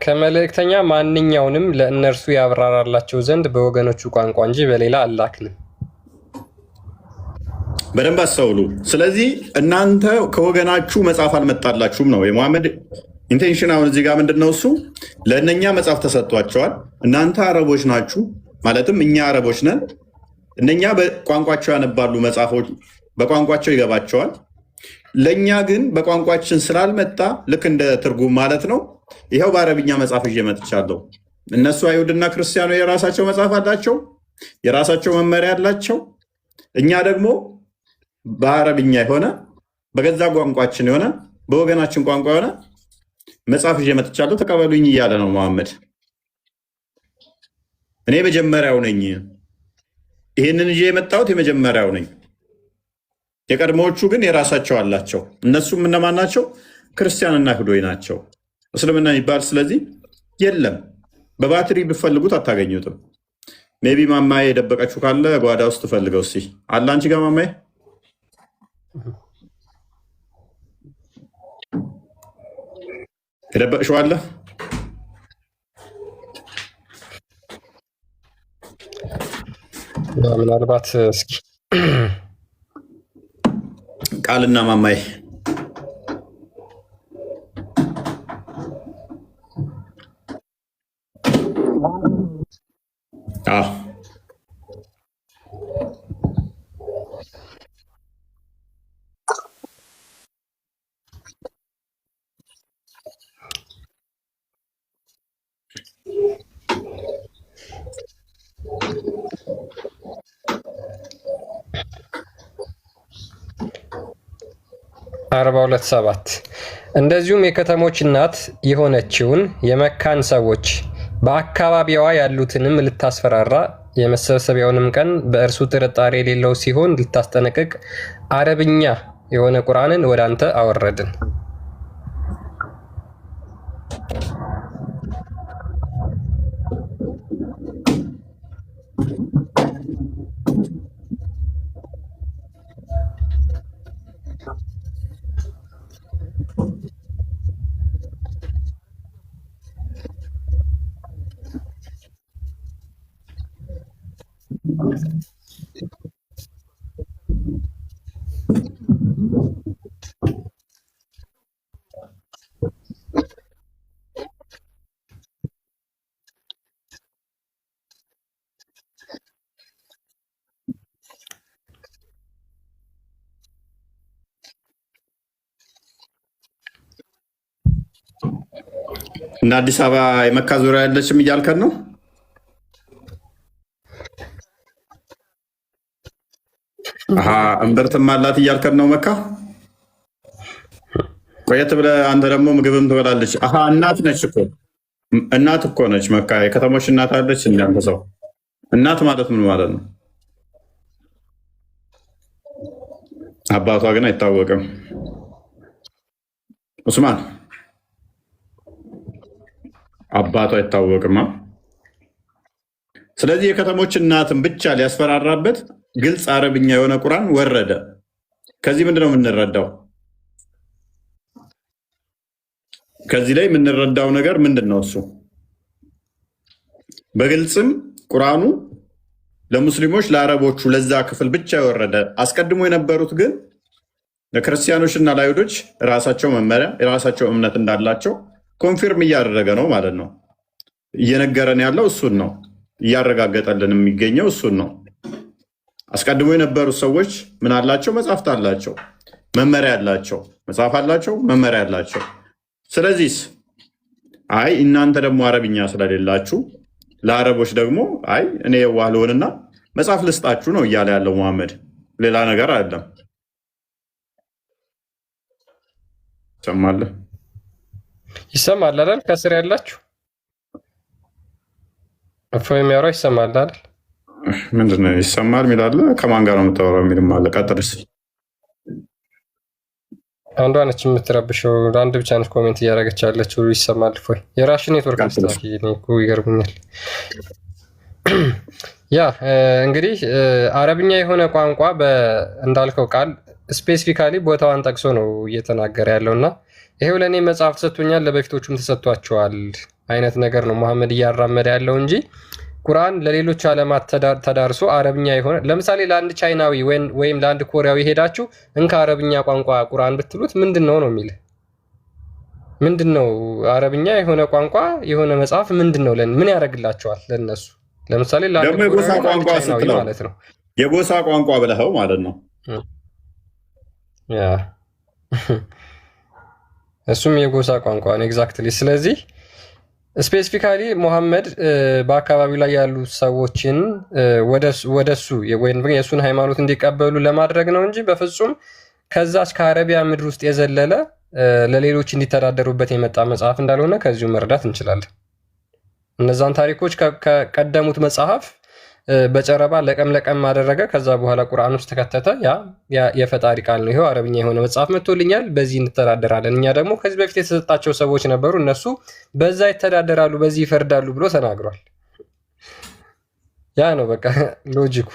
ከመልእክተኛ ማንኛውንም ለእነርሱ ያብራራላቸው ዘንድ በወገኖቹ ቋንቋ እንጂ በሌላ አላክንም። በደንብ አስተውሉ። ስለዚህ እናንተ ከወገናችሁ መጽሐፍ አልመጣላችሁም ነው የሙሐመድ ኢንቴንሽን። አሁን እዚህ ጋር ምንድን ነው እሱ? ለእነኛ መጽሐፍ ተሰጥቷቸዋል። እናንተ አረቦች ናችሁ፣ ማለትም እኛ አረቦች ነን። እነኛ በቋንቋቸው ያነባሉ፣ መጽሐፎች በቋንቋቸው ይገባቸዋል። ለእኛ ግን በቋንቋችን ስላልመጣ ልክ እንደ ትርጉም ማለት ነው። ይኸው በአረብኛ መጽሐፍ ይዤ መጥቻለሁ። እነሱ አይሁድና ክርስቲያኑ የራሳቸው መጽሐፍ አላቸው፣ የራሳቸው መመሪያ አላቸው። እኛ ደግሞ በአረብኛ የሆነ በገዛ ቋንቋችን የሆነ በወገናችን ቋንቋ የሆነ መጽሐፍ ይዤ መጥቻለሁ፣ ተቀበሉኝ እያለ ነው መሐመድ። እኔ መጀመሪያው ነኝ። ይህንን ይዤ የመጣሁት የመጀመሪያው ነኝ። የቀድሞዎቹ ግን የራሳቸው አላቸው። እነሱም እነማን ናቸው? ክርስቲያንና አይሁዶች ናቸው። እስልምና የሚባል ስለዚህ የለም። በባትሪ ብፈልጉት አታገኙትም። ሜቢ ማማዬ የደበቀችው ካለ ጓዳ ውስጥ ትፈልገው እስኪ። አለ አንቺ ጋር ማማዬ? የደበቅሽው አለ? ምናልባት እስኪ ቃልና ማማዬ አርባሁለት 7 እንደዚሁም የከተሞች እናት የሆነችውን የመካን ሰዎች በአካባቢዋ ያሉትንም ልታስፈራራ የመሰብሰቢያውንም ቀን በእርሱ ጥርጣሬ የሌለው ሲሆን ልታስጠነቅቅ አረብኛ የሆነ ቁርአንን ወደ አንተ አወረድን። እና አዲስ አበባ የመካ ዙሪያ ያለችም እያልከን ነው? እምብርትም አላት እያልከን ነው? መካ ቆየት ብለህ አንተ ደግሞ ምግብም ትበላለች። እናት ነች እኮ እናት እኮ ነች መካ። የከተሞች እናት አለች። እንዳንተ ሰው እናት ማለት ምን ማለት ነው? አባቷ ግን አይታወቅም። ኡስማን አባቷ አይታወቅማ። ስለዚህ የከተሞች እናትን ብቻ ሊያስፈራራበት ግልጽ አረብኛ የሆነ ቁርአን ወረደ። ከዚህ ምንድነው የምንረዳው? ከዚህ ላይ የምንረዳው ነገር ምንድን ነው? እሱ በግልጽም ቁርአኑ ለሙስሊሞች ለአረቦቹ ለዛ ክፍል ብቻ የወረደ፣ አስቀድሞ የነበሩት ግን ለክርስቲያኖችና ለአይሁዶች ራሳቸው መመሪያ የራሳቸው እምነት እንዳላቸው ኮንፊርም እያደረገ ነው ማለት ነው። እየነገረን ያለው እሱን ነው። እያረጋገጠልን የሚገኘው እሱን ነው። አስቀድሞ የነበሩት ሰዎች ምን አላቸው? መጽሐፍት አላቸው፣ መመሪያ አላቸው። መጽሐፍ አላቸው፣ መመሪያ አላቸው። ስለዚህ አይ እናንተ ደግሞ አረብኛ ስለሌላችሁ ለአረቦች ደግሞ አይ እኔ የዋህ ልሆንና መጽሐፍ ልስጣችሁ ነው እያለ ያለው መሐመድ፣ ሌላ ነገር አይደለም። ይሰማል አይደል? ከስር ያላችሁ እፎይ የሚያወራው ይሰማል አይደል? ምንድን ነው ይሰማል የሚላለ? ከማን ጋር ነው የምታወራው የሚልም አለ። ቀጥልስ። አንዷ ነች የምትረብሸው፣ አንድ ብቻ ነች ኮሜንት እያደረገች ያለችው። ይሰማል እፎይ? የራሽ ኔትወርክ አስተካኪ። እኔ እኮ ይገርምኛል። ያ እንግዲህ አረብኛ የሆነ ቋንቋ እንዳልከው ቃል ስፔሲፊካሊ ቦታዋን ጠቅሶ ነው እየተናገረ ያለው እና ይሄው ለእኔ መጽሐፍ ተሰጥቶኛል ለበፊቶቹም ተሰጥቷቸዋል አይነት ነገር ነው መሐመድ እያራመደ ያለው እንጂ ቁርአን ለሌሎች ዓለማት ተዳርሶ አረብኛ የሆነ ለምሳሌ ለአንድ ቻይናዊ ወይም ለአንድ ኮሪያዊ ሄዳችሁ እንካ አረብኛ ቋንቋ ቁርአን ብትሉት ምንድን ነው የሚል? ምንድን ነው አረብኛ የሆነ ቋንቋ የሆነ መጽሐፍ ምንድን ነው? ምን ያደርግላቸዋል ለነሱ? ለምሳሌ ለአንድ ቻይናዊ ማለት ነው የጎሳ ቋንቋ ብለኸው ማለት ነው። ያ እሱም የጎሳ ቋንቋ ነው ኤግዛክትሊ። ስለዚህ ስፔሲፊካሊ ሙሐመድ በአካባቢው ላይ ያሉ ሰዎችን ወደሱ ወይም የእሱን ሃይማኖት እንዲቀበሉ ለማድረግ ነው እንጂ በፍጹም ከዛች ከአረቢያ ምድር ውስጥ የዘለለ ለሌሎች እንዲተዳደሩበት የመጣ መጽሐፍ እንዳልሆነ ከዚሁ መረዳት እንችላለን። እነዛን ታሪኮች ከቀደሙት መጽሐፍ በጨረባ ለቀም አደረገ። ከዛ በኋላ ቁርአን ውስጥ ተከተተ። ያ የፈጣሪ ቃል ነው፣ ይሄው አረብኛ የሆነ መጽሐፍ መጥቶልኛል፣ በዚህ እንተዳደራለን። እኛ ደግሞ ከዚህ በፊት የተሰጣቸው ሰዎች ነበሩ፣ እነሱ በዛ ይተዳደራሉ፣ በዚህ ይፈርዳሉ ብሎ ተናግሯል። ያ ነው በቃ ሎጂኩ፣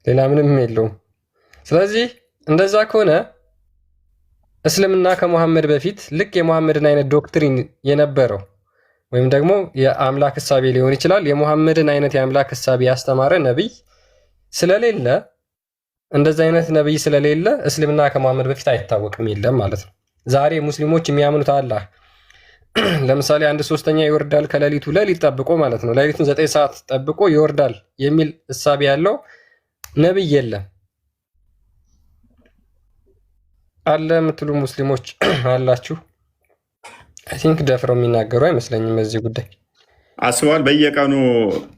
ሌላ ምንም የለውም። ስለዚህ እንደዛ ከሆነ እስልምና ከሙሐመድ በፊት ልክ የሙሐመድን አይነት ዶክትሪን የነበረው ወይም ደግሞ የአምላክ ሕሳቤ ሊሆን ይችላል የሙሐመድን አይነት የአምላክ ሕሳቤ ያስተማረ ነቢይ ስለሌለ እንደዚህ አይነት ነቢይ ስለሌለ እስልምና ከሙሐመድ በፊት አይታወቅም የለም ማለት ነው። ዛሬ ሙስሊሞች የሚያምኑት አላህ ለምሳሌ 1/3 ይወርዳል ከሌሊቱ ሌሊት ጠብቆ ማለት ነው። ሌሊቱን 9 ሰዓት ጠብቆ ይወርዳል የሚል ሕሳቤ ያለው ነቢይ የለም። አለ የምትሉ ሙስሊሞች አላችሁ። አይ ቲንክ ደፍረው የሚናገሩ አይመስለኝም በዚህ ጉዳይ። አስበዋል። በየቀኑ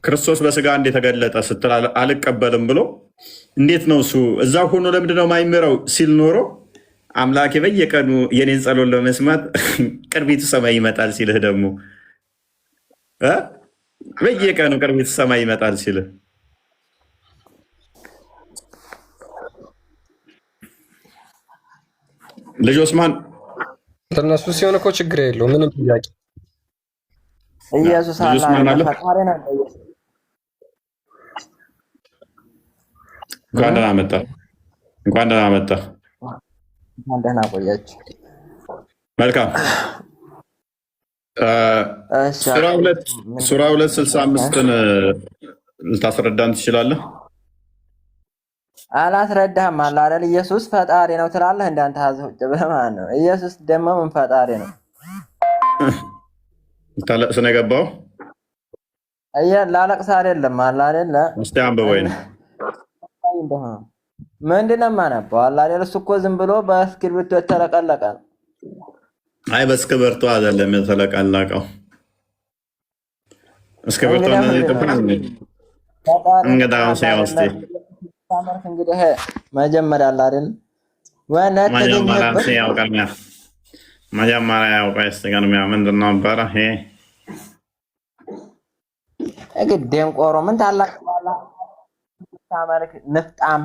ክርስቶስ በስጋ እንደተገለጠ ስትል አልቀበልም ብሎ እንዴት ነው እሱ እዛ ሆኖ ለምንድነው ማይምረው ሲል ኖሮ አምላኬ በየቀኑ የኔን ጸሎት ለመስማት ቅርቢቱ ሰማይ ይመጣል ሲልህ ደግሞ በየቀኑ ቅርቢቱ ሰማይ ይመጣል ሲልህ ልጅ ኦስማን ለነሱ ሲሆን እኮ ችግር የለው ምንም ጥያቄ። ኢየሱስ አለ ፈጣሪ ነው። እንኳን ደህና መጣ። እንኳን ደህና መጣ። እንኳን ደህና ቆያችሁ። መልካም ሱራ 265ን ልታስረዳን ትችላለህ? አላስረዳህም አለ አይደል? ኢየሱስ ፈጣሪ ነው ትላለህ እንዳንተ ሀዘውጭ በማን ነው? ኢየሱስ ደግሞ ምን ፈጣሪ ነው? ታለቅስ ነው የገባው? ላለቅስ አይደለም አለ አይደለ? እስቲ አንብበኝ ነው ምንድን ነው የማነበው አለ አይደል? እሱ እኮ ዝም ብሎ በእስክሪብቶ የተለቀለቀ ነው። አይ በእስክሪብቶ አይደለም የተለቀለቀው። እስክሪብቶ ነው የተፈረመ እንግዳው ሳይወስድ እንግዲህ መጀመሪያ አለ አይደል? መጀመሪያ ያውቃል እስከገና ምንድን ነበረ ይሄ እንግዲህ ደንቆሮ ምን ታላቅ ታመልክ ንፍጣም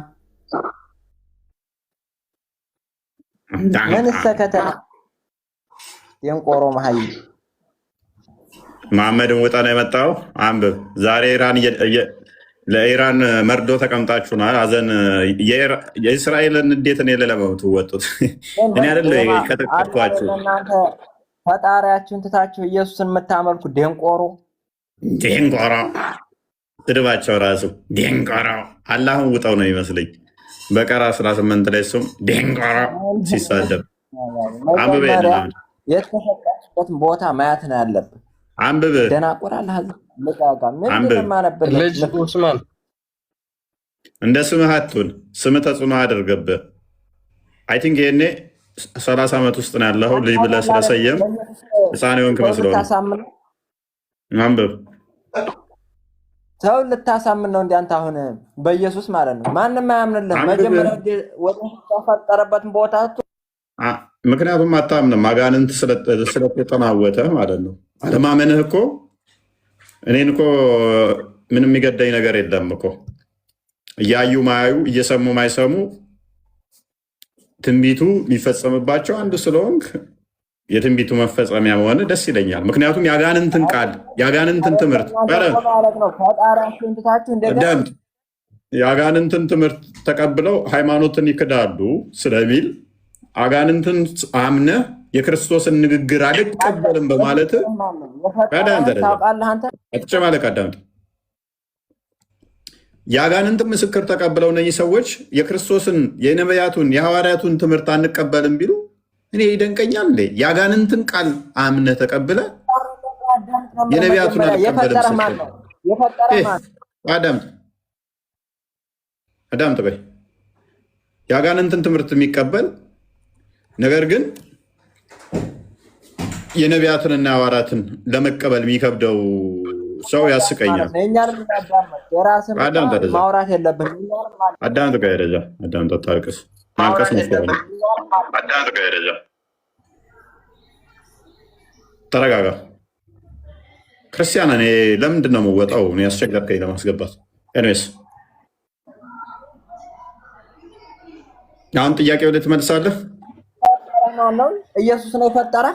ምን ሰከተ ደንቆሮ መሀይ መሐመድን ውጣ ነው የመጣው። አንብብ። ዛሬ ለኢራን መርዶ ተቀምጣችሁናል። አዘን የእስራኤልን እንዴት ነው ለለመቱወጡት? እኔ አይደለ ከተቀጥቷችሁ ፈጣሪያችሁን ትታችሁ ኢየሱስን የምታመልኩ ደንቆሮ ስድባቸው ራሱ ደንቆሮ። አላህን ውጣው ነው ይመስለኝ። በቀራ 18 ላይ እሱም ደንቆሮ ሲሳደብ አንብብ። የተሰጣችሁበትን ቦታ ማየት ነው ያለብን። አንብብ። ደናቆራል ልጅ ኡስማን እንደ ስምህ አትሁን። ስምህ ተጽዕኖ አድርገብህ። አይ ቲንክ ይሄኔ 30 ዓመት ውስጥ ነው ያለው ልጅ ብለህ ስለሰየም ህፃን የሆንክ መስሎ ነው። አንብብ። ሰው ልታሳምን ነው እንዴ አንተ? አሁን በኢየሱስ ማለት ነው ማንም አያምንልህም። መጀመሪያ ወደ ተፈጠረበትን ቦታ ምክንያቱም አታምንም። አጋንንት ስለተጠናወተ ማለት ነው። አለማመንህ እኮ እኔን እኮ ምንም የሚገዳኝ ነገር የለም እኮ። እያዩ ማያዩ እየሰሙ ማይሰሙ ትንቢቱ የሚፈጸምባቸው አንዱ ስለሆንክ የትንቢቱ መፈጸሚያ መሆን ደስ ይለኛል። ምክንያቱም የአጋንንትን ቃል የአጋንንትን ትምህርት የአጋንንትን ትምህርት ተቀብለው ሃይማኖትን ይክዳሉ ስለሚል አጋንንትን አምነህ የክርስቶስን ንግግር አልቀበልም በማለት አትጨማለቅ። አዳምጥ። የአጋንንትን ምስክር ተቀብለው እነዚህ ሰዎች የክርስቶስን የነቢያቱን የሐዋርያቱን ትምህርት አንቀበልም ቢሉ እኔ ይደንቀኛል እንዴ? የአጋንንትን ቃል አምነህ ተቀብለ የነቢያቱን አልቀበልም። አዳምጥ ቆይ። የአጋንንትን ትምህርት የሚቀበል ነገር ግን የነቢያትንና የሐዋርያትን ለመቀበል የሚከብደው ሰው ያስቀኛል። አዳምጥ ቆይ። ደረጃ አዳምጥ። አታልቅስ። ማልቀስ ተረጋጋ። ክርስቲያን እኔ ለምንድን ነው የምወጣው? ያስቸገርከኝ ለማስገባት። ኤኒዌይስ አሁን ጥያቄ ወደ ትመልሳለህ። ኢየሱስ ነው የፈጠረ?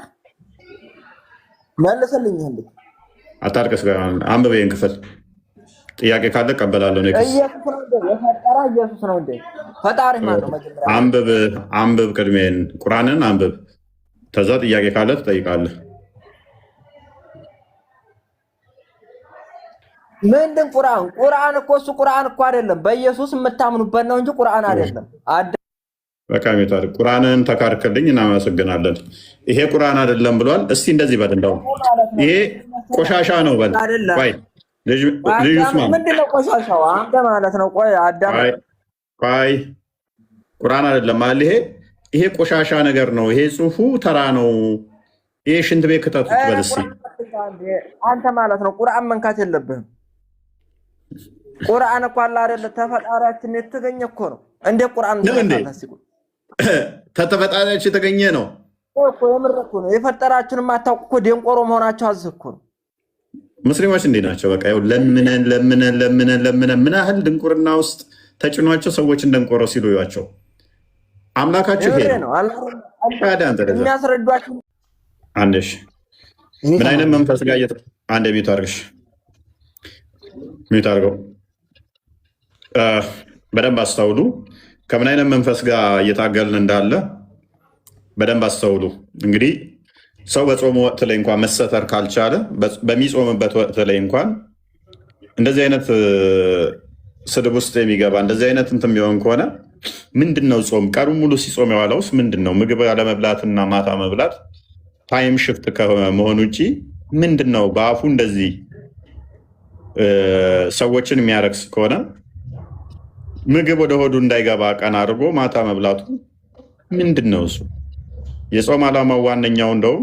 መልስልኝ። አታልቅስ። አንብብ ይሄን ክፍል። ጥያቄ ካለ እቀበላለሁ። ኢየሱስ ነው እንዴ ፈጣሪ ማለት ነው? አንብብ፣ ቅድሜን ቁርአንን አንብብ። ከዛ ጥያቄ ካለ ትጠይቃለህ። ምንድን ቁርአን እኮ እሱ ቁርአን እኮ አይደለም። በኢየሱስ የምታምኑበት ነው እንጂ ቁርአን አይደለም። በቃ ሜታል ቁርአንን ተካርክልኝ፣ እናመሰግናለን። ይሄ ቁርአን አይደለም ብሏል። እስቲ እንደዚህ በል፣ እንደው ይሄ ቆሻሻ ነው በል። ምንድነው ቆሻሻው? አንተ ማለት ነው። ቆይ አዳም፣ ቆይ ቁርአን አይደለም ማለት ይሄ ቆሻሻ ነገር ነው። ይሄ ጽሁፉ ተራ ነው። ይሄ ሽንት ቤት ክተቱት በል እስቲ። አንተ ማለት ነው ቁርአን መንካት የለብህም። ቁርአን እኮ አለ አይደለ? ተፈጣሪያችን የተገኘ እኮ ነው። እንደ ቁርአን ተፈጣሪያችን የተገኘ ነው እኮ። የምር እኮ ነው። የፈጠራችሁን የማታውቁ እኮ ደንቆሮ መሆናችሁ አዝህ እኮ ነው። ሙስሊሞች እንዴት ናቸው? በቃ ለምነን ምን ያህል ድንቁርና ውስጥ ተጭኗቸው ሰዎችን ደንቆሮ ሲሉ ያቸው አምላካችሁ ይሄ ነው። የሚያስረዷችሁ አንደሽ ምን አይነት መንፈስ ጋር አንድ ቤቱ አድርግሽ ሚዩት አድርገው። በደንብ አስተውሉ። ከምን አይነት መንፈስ ጋር እየታገልን እንዳለ በደንብ አስተውሉ። እንግዲህ ሰው በጾም ወቅት ላይ እንኳን መሰተር ካልቻለ በሚጾምበት ወቅት ላይ እንኳን እንደዚህ አይነት ስድብ ውስጥ የሚገባ እንደዚህ አይነት እንትን ቢሆን ከሆነ ምንድን ነው ጾም? ቀኑን ሙሉ ሲጾም የዋለውስ ምንድን ነው? ምግብ ያለመብላትና ማታ መብላት ታይም ሽፍት ከመሆኑ ውጭ ምንድን ነው? በአፉ እንደዚህ ሰዎችን የሚያረክስ ከሆነ ምግብ ወደ ሆዱ እንዳይገባ ቀን አድርጎ ማታ መብላቱ ምንድን ነው? እሱ የጾም ዓላማው ዋነኛው እንደውም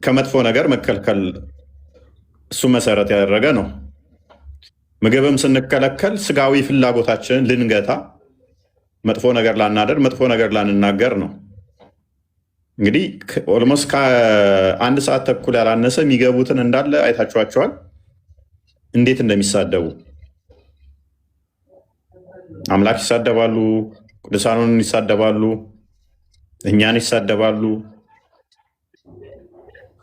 ከመጥፎ ነገር መከልከል እሱ መሰረት ያደረገ ነው። ምግብም ስንከለከል ስጋዊ ፍላጎታችንን ልንገታ፣ መጥፎ ነገር ላናደር፣ መጥፎ ነገር ላንናገር ነው። እንግዲህ ኦልሞስት ከአንድ ሰዓት ተኩል ያላነሰ የሚገቡትን እንዳለ አይታችኋቸዋል፣ እንዴት እንደሚሳደቡ። አምላክ ይሳደባሉ፣ ቅዱሳኑን ይሳደባሉ፣ እኛን ይሳደባሉ።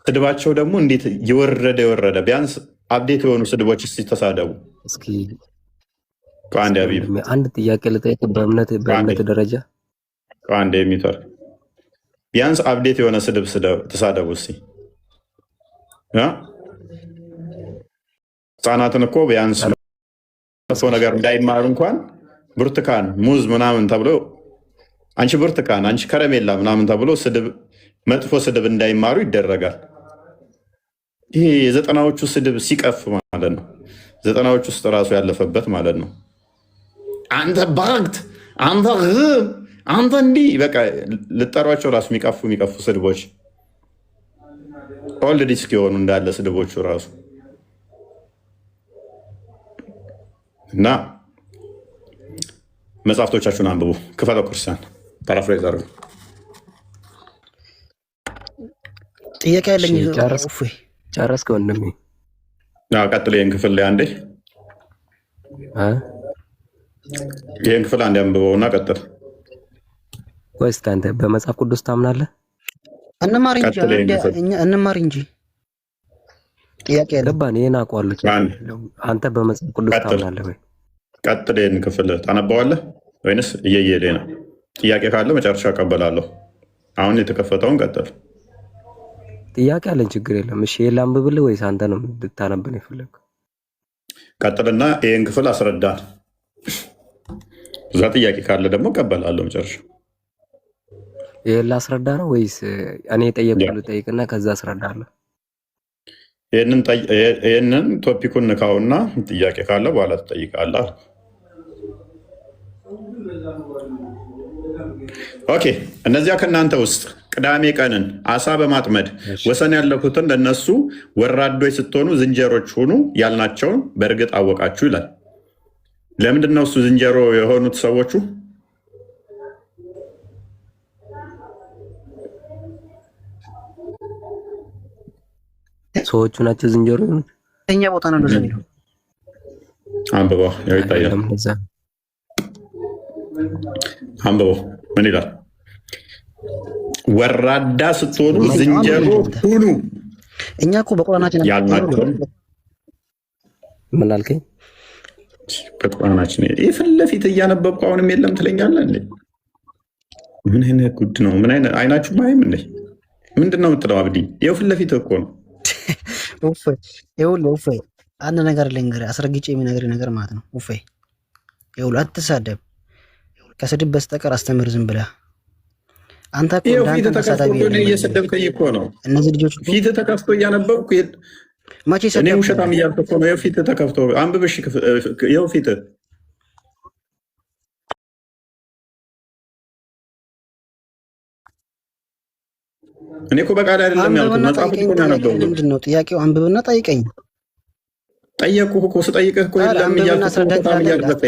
ስድባቸው ደግሞ እንዴት የወረደ ቢያንስ አብዴት የሆኑ ስድቦች እስኪ ተሳደቡ። እስኪ አንድ አቢብ አንድ ጥያቄ ልጠይቅ። በእምነት ደረጃ አንድ የሚተር ቢያንስ አብዴት የሆነ ስድብ ተሳደቡ እስኪ። ህፃናትን እኮ ቢያንስ መጥፎ ነገር እንዳይማሩ እንኳን ብርቱካን፣ ሙዝ ምናምን ተብሎ አንቺ ብርቱካን፣ አንቺ ከረሜላ ምናምን ተብሎ መጥፎ ስድብ እንዳይማሩ ይደረጋል። ይሄ የዘጠናዎቹ ስድብ ሲቀፍ ማለት ነው። ዘጠናዎቹ ውስጥ ራሱ ያለፈበት ማለት ነው። አንተ ባግት፣ አንተ እንዲህ በቃ ልጠሯቸው ራሱ የሚቀፉ ስድቦች ኦልድ ዲስክ የሆኑ እንዳለ ስድቦቹ ራሱ እና መጽሐፍቶቻችሁን አንብቡ። ክፈለው ክርስቲያን ፓራፍሬዝ አድርጉ። ጥያቄ ያለኝ ጨረስክ ወንድሜ? ቀጥል። ይህን ክፍል ላይ አንዴ ይህን ክፍል አንዴ አንብበውና ቀጥል። ወይስ አንተ በመጽሐፍ ቅዱስ ታምናለህ? እንማር እንጂ ጥያቄ ያለ ገባን። ይሄን አውቀዋለሁ። አንተ በመጽሐፍ ቅዱስ ታምናለህ ወይ? ቀጥል። ይህን ክፍል ታነባዋለህ ወይንስ እየየሌ ነው? ጥያቄ ካለ መጨረሻ እቀበላለሁ። አሁን የተከፈተውን ቀጥል። ጥያቄ አለን፣ ችግር የለም። እሺ ላንብብልህ ወይስ አንተ ነው እንድታነብን የፈለግኸው? ቀጥልና ይህን ክፍል አስረዳን። እዛ ጥያቄ ካለ ደግሞ እቀበላለሁ መጨረሻ። ይሄን ላስረዳ ነው ወይስ እኔ የጠየቁት ልጠይቅና ከዛ አስረዳለሁ? ይህንን ቶፒኩን ንካውና ጥያቄ ካለ በኋላ ትጠይቃለህ። ኦኬ። እነዚያ ከእናንተ ውስጥ ቅዳሜ ቀንን አሳ በማጥመድ ወሰን ያለፉትን ለነሱ ወራዶች ስትሆኑ ዝንጀሮች ሁኑ ያልናቸውን በእርግጥ አወቃችሁ ይላል። ለምንድን ነው እሱ ዝንጀሮ የሆኑት ሰዎቹ? ሰዎቹ ናቸው ዝንጀሮ የሆኑት። እኛ ቦታ ነው እንደዚህ ነው። አንብበው፣ ያው ይታያል። አንብበው ምን ይላል? ወራዳ ስትሆኑ ዝንጀሮ ሁኑ እኛ እኮ በቁርአናችን ያልናቸው። ምን አልከኝ? በቁርአናችን ይሄ ፊት ለፊት እያነበብኩ አሁንም የለም ትለኛለህ እንዴ? ምን አይነት ጉድ ነው? ምን አይነት አይናችሁ ማይም እንዴ? ምንድን ነው የምትለው? አብዲ ይኸው ፊት ለፊት እኮ ነው። ይኸውልህ አንድ ነገር ልንገርህ፣ አስረግጬ የሚነግርህ ነገር ማለት ነው። ይኸውልህ አትሳደብ፣ ከስድብ በስተቀር አስተምር ዝም ብለህ። አንተ እኮ እንዳንተ ተሳዳቢ እየሰደብከኝ እኮ ነው። እነዚህ ልጆች ፊት ተከፍቶ እያነበብኩ መቼ እኔ ውሸታም እያልኩ እኮ ነው። ይኸው ፊት ተከፍቶ አንብበሽ፣ ይኸው ፊት እኔ እኮ በቃል አይደለም ያልኩት፣ መጽሐፍ እኮ ነው ያነበብኩት። ምንድን ነው ጥያቄው? አንብብና ጠይቀኝ። ጠየቅኩህ እኮ ስጠይቅህ እኮ የለም እያልኩ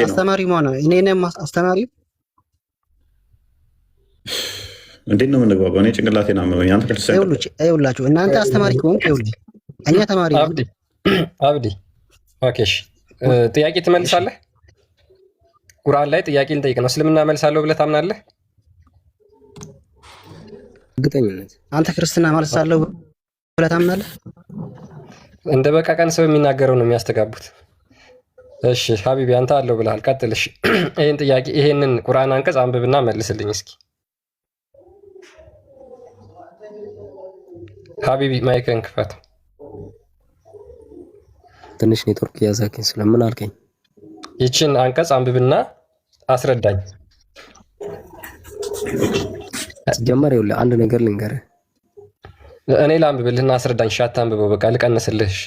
አስተማሪ መሆን ነው። እኔንም አስተማሪ እንዴት ነው የምንግባባው? እኔ ጭንቅላቴን አመመኝ። አንተ ክርስቲያን ይኸውላችሁ፣ እናንተ አስተማሪ ከሆንክ ይኸውልህ፣ እኛ ተማሪ አብዲ ኦኬ፣ ጥያቄ ትመልሳለህ? ቁርአን ላይ ጥያቄ ልጠይቅ ነው። እስልምና መልሳለሁ ብለህ ታምናለህ? እርግጠኝነት። አንተ ክርስትና መልሳለሁ ብለህ ታምናለህ? እንደ በቃ ቀን ሰው የሚናገረው ነው የሚያስተጋቡት። እሺ ሀቢቢ አንተ አለው ብለሃል፣ ቀጥልሽ። ይሄን ጥያቄ ይሄንን ቁርአን አንቀጽ አንብብና መልስልኝ እስኪ። ሀቢቢ ማይክን ክፈት። ትንሽ ኔትወርክ ያዛከኝ ስለምን አልከኝ? ይችን አንቀጽ አንብብና አስረዳኝ። ጀመረ። ይኸውልህ አንድ ነገር ልንገርህ። እኔ ላንብብልህና አስረዳኝ። ሻት አንብበው፣ በቃ ልቀንስልሽ።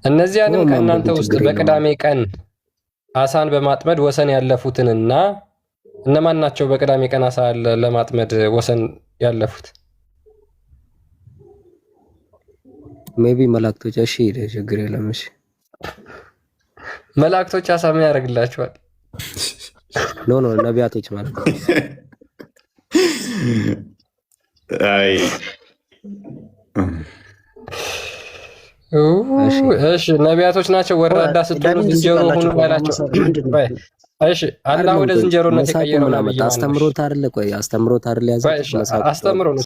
እነዚያንም ከእናንተ ውስጥ በቅዳሜ ቀን አሳን በማጥመድ ወሰን ያለፉትንና እነማን ናቸው? በቅዳሜ ቀን አሳ ለማጥመድ ወሰን ያለፉት ሜቢ መላእክቶች። እሺ ችግር የለም። እሺ መላእክቶች አሳ ምን ያደርግላቸዋል? ኖ ነቢያቶች ማለት ነው። አይ እሺ ነቢያቶች ናቸው። ወራዳ ስትሆኑ ዝንጀሮ ሁኑ ያላቸው። እሺ አላህ ወደ ዝንጀሮነት የቀየረው ነው። አስተምሮት አይደለ? ቆይ አስተምሮት አይደለ? ያዘ አስተምሮ ነው።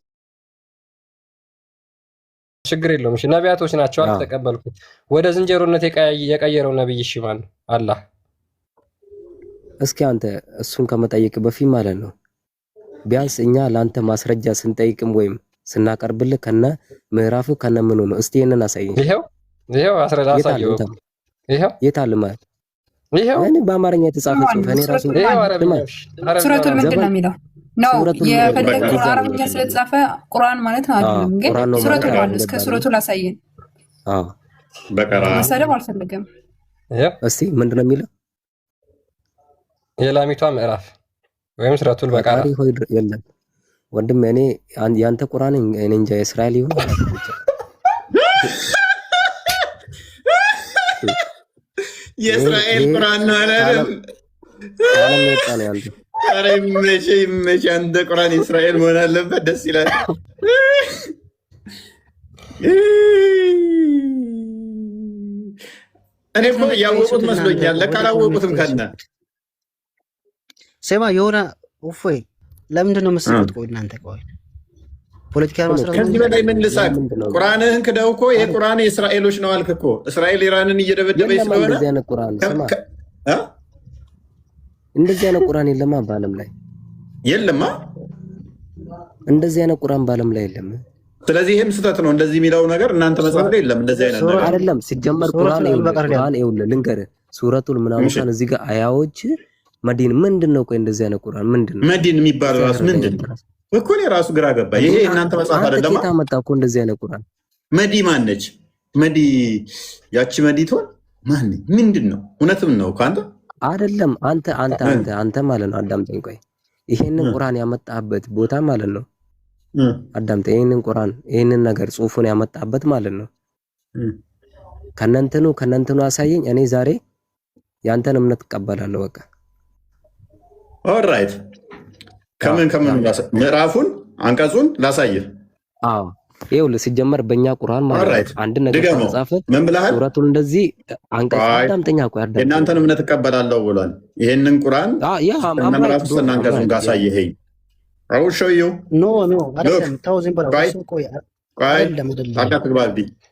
ችግር የለውም። እሺ ነቢያቶች ናቸው፣ አልተቀበልኩት። ወደ ዝንጀሮነት የቀየረው ነብይ እሺ ማን? አላህ። እስኪ አንተ እሱን ከመጠየቅ በፊት ማለት ነው ቢያንስ እኛ ለአንተ ማስረጃ ስንጠይቅም ወይም ስናቀርብልህ ከነ ምዕራፉ ከነ ምኑ ነው? እስቲ ይሄንን አሳየኝ። ይሄው አስረዳሳየው። የት አለ ማለት? ይሄው እኔ በአማርኛ የተጻፈ ጽሑፍ እኔ ራሱ ሱረቱል ምንድን ነው የሚለው ነው የፈለገው አረብኛ ስለተጻፈ ቁርአን ማለት ነው አይደለም። ግን ሱረቱ ማለት እስከ ሱረቱ ላሳየን። በቀራ መሰደብ አልፈልግም። እስቲ ምንድን ነው የሚለው? የላሚቷ ምዕራፍ ወይም ሱረቱል በቀራ የለም ወንድም፣ እኔ ያንተ ቁርአን እኔ እንጃ የእስራኤል ይሁን የእስራኤል ቁርአን ነው አላለም። ዓለም የወጣ ነው ያንተ። ኧረ ይመችህ አንተ ቁርአን የእስራኤል መሆን አለበት። ደስ ይላል። እኔ እኮ ያወቁት መስሎኛል። ለካ አላወቁትም። ከነ ስማ የሆነ እፎይ ለምንድን ነው የምትስቁት? ቆይ እናንተ ቆይ ፖለቲካ መስራት ከዚህ በላይ ምን ልሳቅ? ቁርአንህን ክደው እኮ ይሄ ቁርአን የእስራኤሎች ነው አልክ እኮ። እስራኤል ኢራንን እየደበደበች ስለሆነ እንደዚህ አይነት ቁርአን ስማ፣ እንደዚህ አይነት ቁርአን የለማ በዓለም ላይ የለማ። እንደዚህ አይነት ቁርአን በዓለም ላይ የለም። ስለዚህ ይሄም ስህተት ነው። እንደዚህ የሚለው ነገር እናንተ መጽሐፍ ላይ የለም። እንደዚህ አይነት ነገር አይደለም። ሲጀመር ቁርአን ይኸውልህ ልንገርህ፣ ሱረቱል ምናምን እዚህ ጋር አያዎች መዲን ምንድን ነው? ቆይ እንደዚህ አይነት ቁርአን ምንድን ነው? መዲን የሚባለው ራሱ ምንድን ነው እኮ? እኔ ራሱ ግራ ገባ። ይሄ እናንተ መጽሐፍ አይደለም። አንተ መጣ እኮ እንደዚህ አይነት ቁርአን። መዲ ማነች? መዲ ያቺ መዲ ትሆን ማን? ምንድን ነው? እውነትም ነው እኮ አንተ አይደለም። አንተ ማለት ነው። አዳምጠኝ ቆይ። ይሄንን ቁርአን ያመጣበት ቦታ ማለት ነው። አዳምጠኝ። ይሄንን ቁርአን ይሄንን ነገር ጽሑፉን ያመጣበት ማለት ነው። ከነንተኑ አሳየኝ። እኔ ዛሬ ያንተን እምነት እቀበላለሁ። በቃ ኦልራይት። ከምን ምዕራፉን አንቀጹን ላሳየህ። አዎ ይኸውልህ ሲጀመር በእኛ ቁርአን ማለት አንድ ነገር ተጻፈ ሱረቱን እንደዚህ አንቀጽ አዳምጠኛ ቆይ አዳምጠኝ። የእናንተን እምነት እቀበላለሁ ብሏል። ይሄንን ቁርአን ምዕራፉን አንቀጹን ጋሳየኸኝ አው ሾዩ ኖ አይደለም። ተው ዝም ብለው ቆይ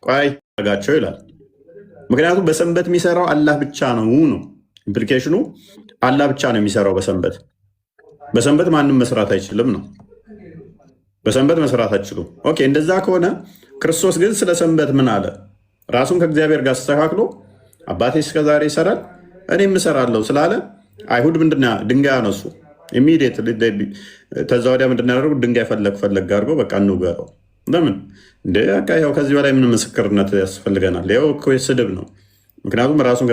ቆይ አጋቸው ይላል። ምክንያቱም በሰንበት የሚሰራው አላህ ብቻ ነው። ኢምፕሊኬሽኑ አላህ ብቻ ነው የሚሰራው በሰንበት። በሰንበት ማንም መስራት አይችልም ነው። በሰንበት መስራት አይችሉም። ኦኬ፣ እንደዛ ከሆነ ክርስቶስ ግን ስለ ሰንበት ምን አለ? ራሱን ከእግዚአብሔር ጋር አስተካክሎ አባቴ እስከዛሬ ይሰራል እኔም እሰራለሁ ስላለ አይሁድ ምንድን ድንጋይ አነሱ። ኢሚዲየት ተዛ ወዲያ ምንድን ያደርጉ? ድንጋይ ፈለግ አድርገው በቃ እንውገረው። ለምን እንደ ያው ከዚህ በላይ ምን ምስክርነት ያስፈልገናል? ያው እኮ ስድብ ነው። ምክንያቱም ራሱን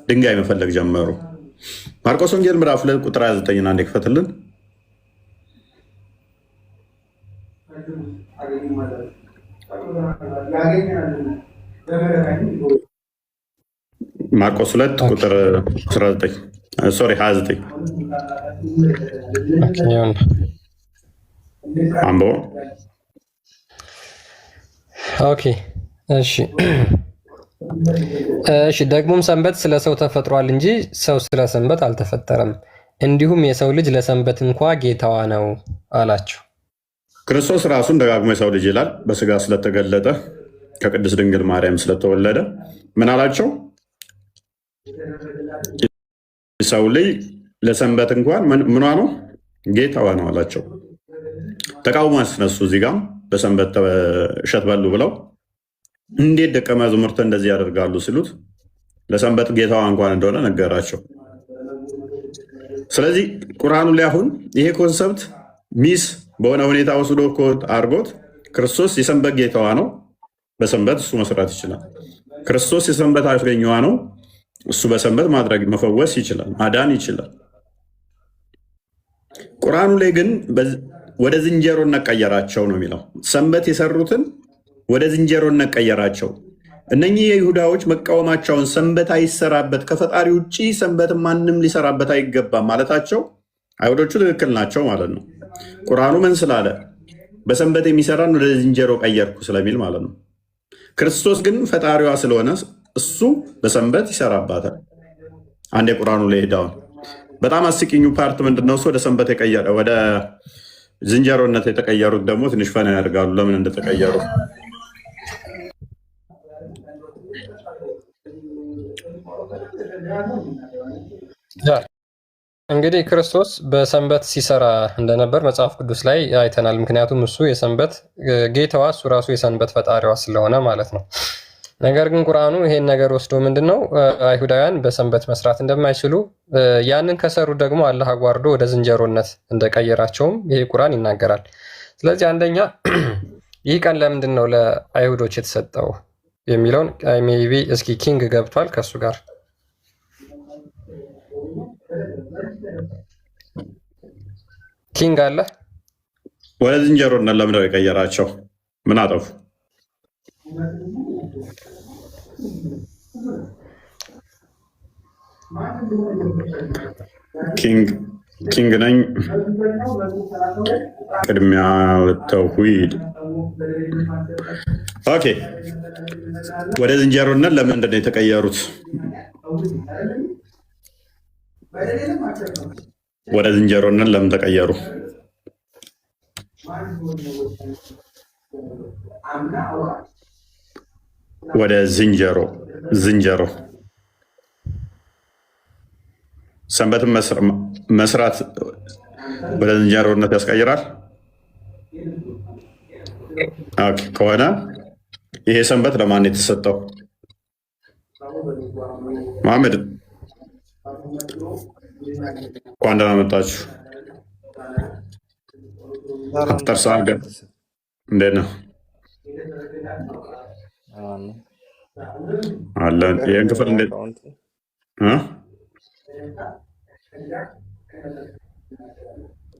ድንጋይ መፈለግ ጀመሩ። ማርቆስ ወንጌል ምዕራፍ 2 ቁጥር 29 አንዴ ክፈትልን። ማርቆስ 2 ቁጥር 19 ሶሪ 29 አምቦ። ኦኬ እሺ ደግሞም ሰንበት ስለ ሰው ተፈጥሯል እንጂ ሰው ስለ ሰንበት አልተፈጠረም። እንዲሁም የሰው ልጅ ለሰንበት እንኳ ጌታዋ ነው አላቸው። ክርስቶስ ራሱን ደጋግሞ የሰው ልጅ ይላል። በስጋ ስለተገለጠ ከቅድስት ድንግል ማርያም ስለተወለደ ምን አላቸው? የሰው ልጅ ለሰንበት እንኳን ምኗ ነው? ጌታዋ ነው አላቸው። ተቃውሞ ያስነሱ። እዚህ ጋም በሰንበት እሸት በሉ ብለው እንዴት ደቀ መዛሙርት እንደዚህ ያደርጋሉ ሲሉት ለሰንበት ጌታዋ እንኳን እንደሆነ ነገራቸው። ስለዚህ ቁርአኑ ላይ አሁን ይሄ ኮንሰፕት ሚስ በሆነ ሁኔታ ወስዶ አድርጎት ክርስቶስ የሰንበት ጌታዋ ነው፣ በሰንበት እሱ መስራት ይችላል። ክርስቶስ የሰንበት አስገኘዋ ነው፣ እሱ በሰንበት ማድረግ መፈወስ ይችላል፣ ማዳን ይችላል። ቁርአኑ ላይ ግን ወደ ዝንጀሮነት ቀየራቸው ነው የሚለው። ሰንበት የሰሩትን ወደ ዝንጀሮነት ቀየራቸው። እነኚህ የይሁዳዎች መቃወማቸውን ሰንበት አይሰራበት ከፈጣሪ ውጭ ሰንበት ማንም ሊሰራበት አይገባም ማለታቸው አይሁዶቹ ትክክል ናቸው ማለት ነው። ቁርአኑ ምን ስላለ? በሰንበት የሚሰራን ወደ ዝንጀሮ ቀየርኩ ስለሚል ማለት ነው። ክርስቶስ ግን ፈጣሪዋ ስለሆነ እሱ በሰንበት ይሰራባታል። አንድ የቁርአኑ ላይ ሄዳውን በጣም አስቂኙ ፓርት ምንድነው? እሱ ወደ ሰንበት የቀየረ ወደ ዝንጀሮነት የተቀየሩት ደግሞ ትንሽ ፈና ያደርጋሉ ለምን እንደተቀየሩ። እንግዲህ ክርስቶስ በሰንበት ሲሰራ እንደነበር መጽሐፍ ቅዱስ ላይ አይተናል። ምክንያቱም እሱ የሰንበት ጌታዋ እሱ ራሱ የሰንበት ፈጣሪዋ ስለሆነ ማለት ነው። ነገር ግን ቁርአኑ ይሄን ነገር ወስዶ ምንድነው አይሁዳውያን በሰንበት መስራት እንደማይችሉ ያንን ከሰሩ ደግሞ አላህ አጓርዶ ወደ ዝንጀሮነት እንደቀየራቸውም ይሄ ቁርአን ይናገራል። ስለዚህ አንደኛ ይህ ቀን ለምንድን ነው ለአይሁዶች የተሰጠው የሚለውን ሜይ ቢ እስኪ ኪንግ ገብቷል ከሱ ጋር ኪንግ አለ። ወደ ዝንጀሮነት ለምንድነው የቀየራቸው? ምን አጠፉ? ኪንግ ነኝ። ቅድሚያ ተውሂድ። ኦኬ፣ ወደ ዝንጀሮነት ለምንድን ነው የተቀየሩት? ወደ ዝንጀሮነት ለምን ተቀየሩ? ወደ ዝንጀሮ ሰንበትን መስራት ወደ ዝንጀሮነት ያስቀይራል። ኦኬ ከሆነ ይሄ ሰንበት ለማን የተሰጠው? መሐመድ እንኳን ደህና መጣችሁ። አፍጠር ሰዓት ገብ እንዴት ነው አለ? ይህን ክፍል እንዴት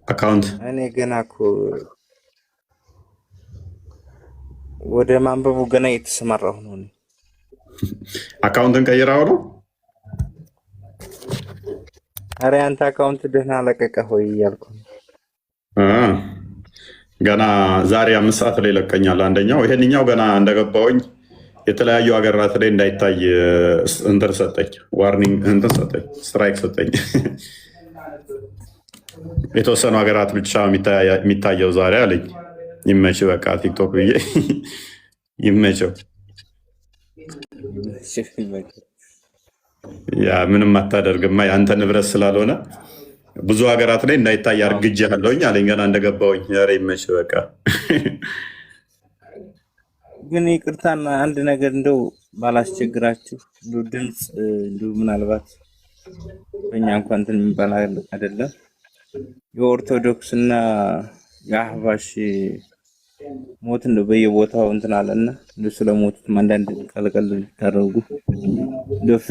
አካውንት እኔ ገና እኮ ወደ ማንበቡ ገና እየተሰማራሁ ነው። አካውንትን ቀይራው ነው? ኧረ አንተ አካውንት ደህና ለቀቀ ሆይ እያልኩ ገና ዛሬ 5 ሰዓት ላይ ይለቀኛል አንደኛው። ይሄንኛው ገና እንደገባውኝ የተለያዩ ሀገራት ላይ እንዳይታይ እንትን ሰጠኝ፣ ዋርኒንግ እንትን ሰጠኝ፣ ስትራይክ ሰጠኝ። የተወሰኑ ሀገራት ብቻ የሚታየው ዛሬ አለኝ። ይመች በቃ ቲክቶክ ብዬ ይመቸው። ያ ምንም አታደርግማ የአንተ ንብረት ስላልሆነ ብዙ ሀገራት ላይ እንዳይታይ አርግጄ ያለውኝ አለኝ ገና እንደገባውኝ። ኧረ ይመች በቃ። ግን ይቅርታና አንድ ነገር እንደው ባላስቸግራችሁ ድምፅ ምናልባት በእኛ እንኳን እንትን የሚባል አይደለም። የኦርቶዶክስ እና የአህባሽ ሞት እንደው በየቦታው እንትን አለና እንደው ስለሞቱት አንዳንድ ቀለቀል ታደርጉ።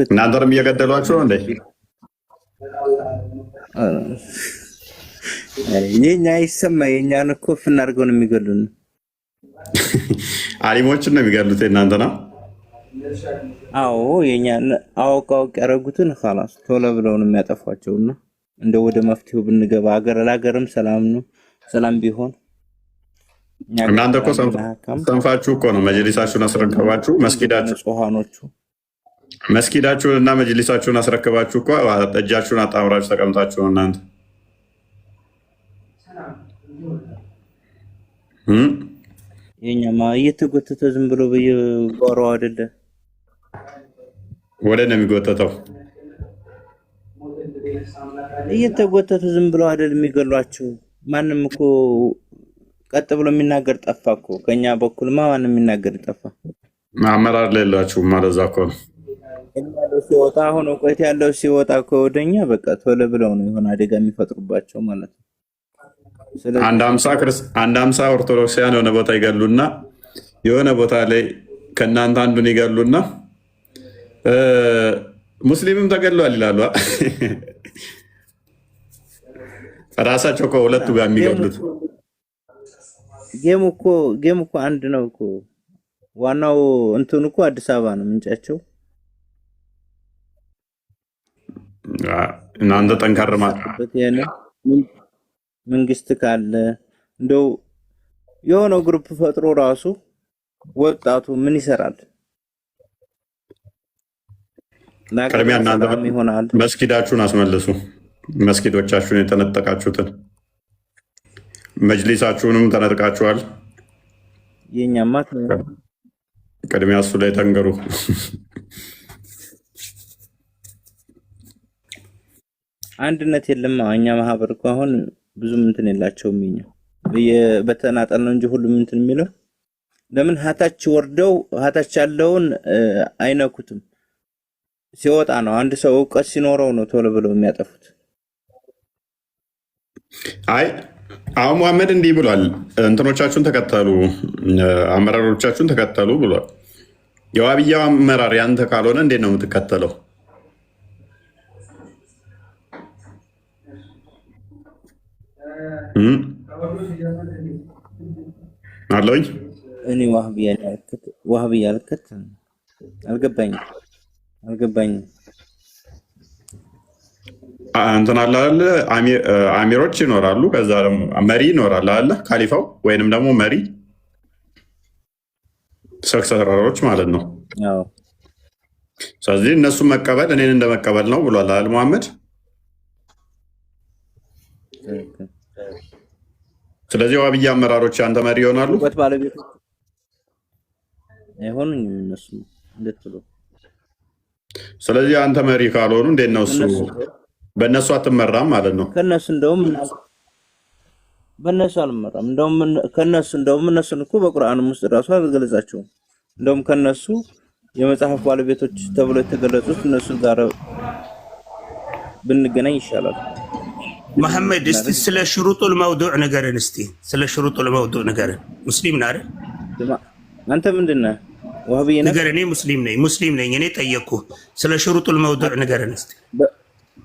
እናንተንም እየገደሏቸው እንዴ? የኛ ይሰማ የኛን እኮ ፍናርገው ነው የሚገሉን። አሊሞችን ነው የሚገሉት እናንተ ነው? አዎ የኛ አውቀው ያረጉትን خلاص ቶሎ ብለው ነው የሚያጠፏቸውና እንደው ወደ መፍትሄው ብንገባ ሀገር ለሀገርም ሰላም ነው። ሰላም ቢሆን እናንተ እኮ ሰንፋችሁ እኮ ነው መጅሊሳችሁን አስረከባችሁ። መስጊዳችሁን እና መጅሊሳችሁን አስረከባችሁ እኮ እጃችሁን አጣምራችሁ ተቀምጣችሁ ነው እናንተ። የኛማ እየተጎተተ ዝም ብሎ በየጓሮው አይደለ? ወደ ነው የሚጎተተው። እየተጎተቱ ዝም ብሎ አይደል የሚገሏቸው? ማንም እኮ ቀጥ ብሎ የሚናገር ጠፋ እኮ ከኛ በኩል ማንም የሚናገር ጠፋ። አመራር ሌላችሁ ማለት እኮ ነው። ሲወጣ ሆኖ ቆይት ያለው ሲወጣ ከወደኛ በቃ ቶሎ ብለው ነው የሆነ አደጋ የሚፈጥሩባቸው ማለት ነው። አንድ 50 ኦርቶዶክሳውያን የሆነ ቦታ ይገሉና የሆነ ቦታ ላይ ከእናንተ አንዱን ይገሉና ሙስሊምም ተገሏል ይላሉ። ራሳቸው ከሁለቱ ጋር የሚገሉት ጌም እኮ አንድ ነው እኮ። ዋናው እንትኑ እኮ አዲስ አበባ ነው ምንጫቸው። እናንተ ጠንካራ ማለት መንግስት ካለ እንደው የሆነው ግሩፕ ፈጥሮ ራሱ ወጣቱ ምን ይሰራል? ቅድሚያ እናንተ መስጊዳችሁን አስመልሱ። መስጊዶቻችሁን የተነጠቃችሁትን መጅሊሳችሁንም ተነጥቃችኋል። የኛማ ቅድሚያ እሱ ላይ ተንገሩ። አንድነት የለም። እኛ ማህበር እኮ አሁን ብዙም እንትን የላቸውም። እኛ በተናጠል ነው እንጂ ሁሉም እንትን የሚለው ለምን ሀታች ወርደው ሀታች ያለውን አይነኩትም። ሲወጣ ነው አንድ ሰው እውቀት ሲኖረው ነው ቶሎ ብለው የሚያጠፉት። አይ አሁን መሐመድ እንዲህ ብሏል፣ እንትኖቻችሁን ተከተሉ፣ አመራሮቻችሁን ተከተሉ ብሏል። የዋብያው አመራር ያንተ ካልሆነ እንዴት ነው የምትከተለው? አለኝ እኔ ዋህብያ ያልከት አልገባኝም። እንትን አለ አሚሮች ይኖራሉ። ከዛ ደግሞ መሪ ይኖራል አለ ካሊፋው ወይንም ደግሞ መሪ ሰክሰሰሮች ማለት ነው። ስለዚህ እነሱን መቀበል እኔን እንደመቀበል ነው ብሏል አል ሙሐመድ። ስለዚህ ዋህብያ አመራሮች አንተ መሪ ይሆናሉ አይሆኑኝም እነሱ እንዴት ብሎ። ስለዚህ አንተ መሪ ካልሆኑ እንዴት ነው እሱ በእነሱ አትመራም ማለት ነው? ከነሱ እንደውም በእነሱ አልመራም። እንደውም እነሱን እኮ በቁርአን ውስጥ ራሱ አልገለጻቸውም። እንደውም ከነሱ የመጽሐፍ ባለቤቶች ተብሎ የተገለጹት እነሱ ጋር ብንገናኝ ይሻላል። መሐመድ እስቲ ስለ ሽሩጡል መውዱዕ ንገረን። እስቲ ስለ ሽሩጡል መውዱዕ ንገረን። ሙስሊም ነህ አይደል? አንተ ምንድን ነህ? ዋህብይ ነህ? ንገረን። እኔ ሙስሊም ነኝ። እኔ ጠየቅኩህ። ስለ ሽሩጡል መውዱዕ ንገረን እስቲ።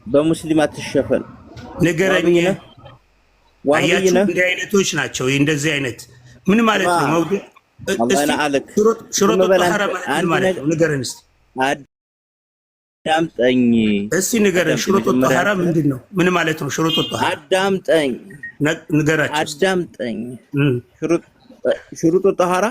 በሙስሊም አትሸፈን ንገረኝ። አያችሁ እንዲህ አይነቶች ናቸው። እንደዚህ አይነት ምን ማለት ነው? መውዱዕ ሽሩጡ ጠሃራ ማለት ነው። ንገረን እስቲ። አዳምጠኝ እስቲ ንገረን። ሽሩጡ ጠሃራ ምንድን ነው? ምን ማለት ነው? ሽሩጡ ጠሃራ አዳምጠኝ፣ ንገራችሁ። አዳምጠኝ። ሽሩጡ ጠሃራ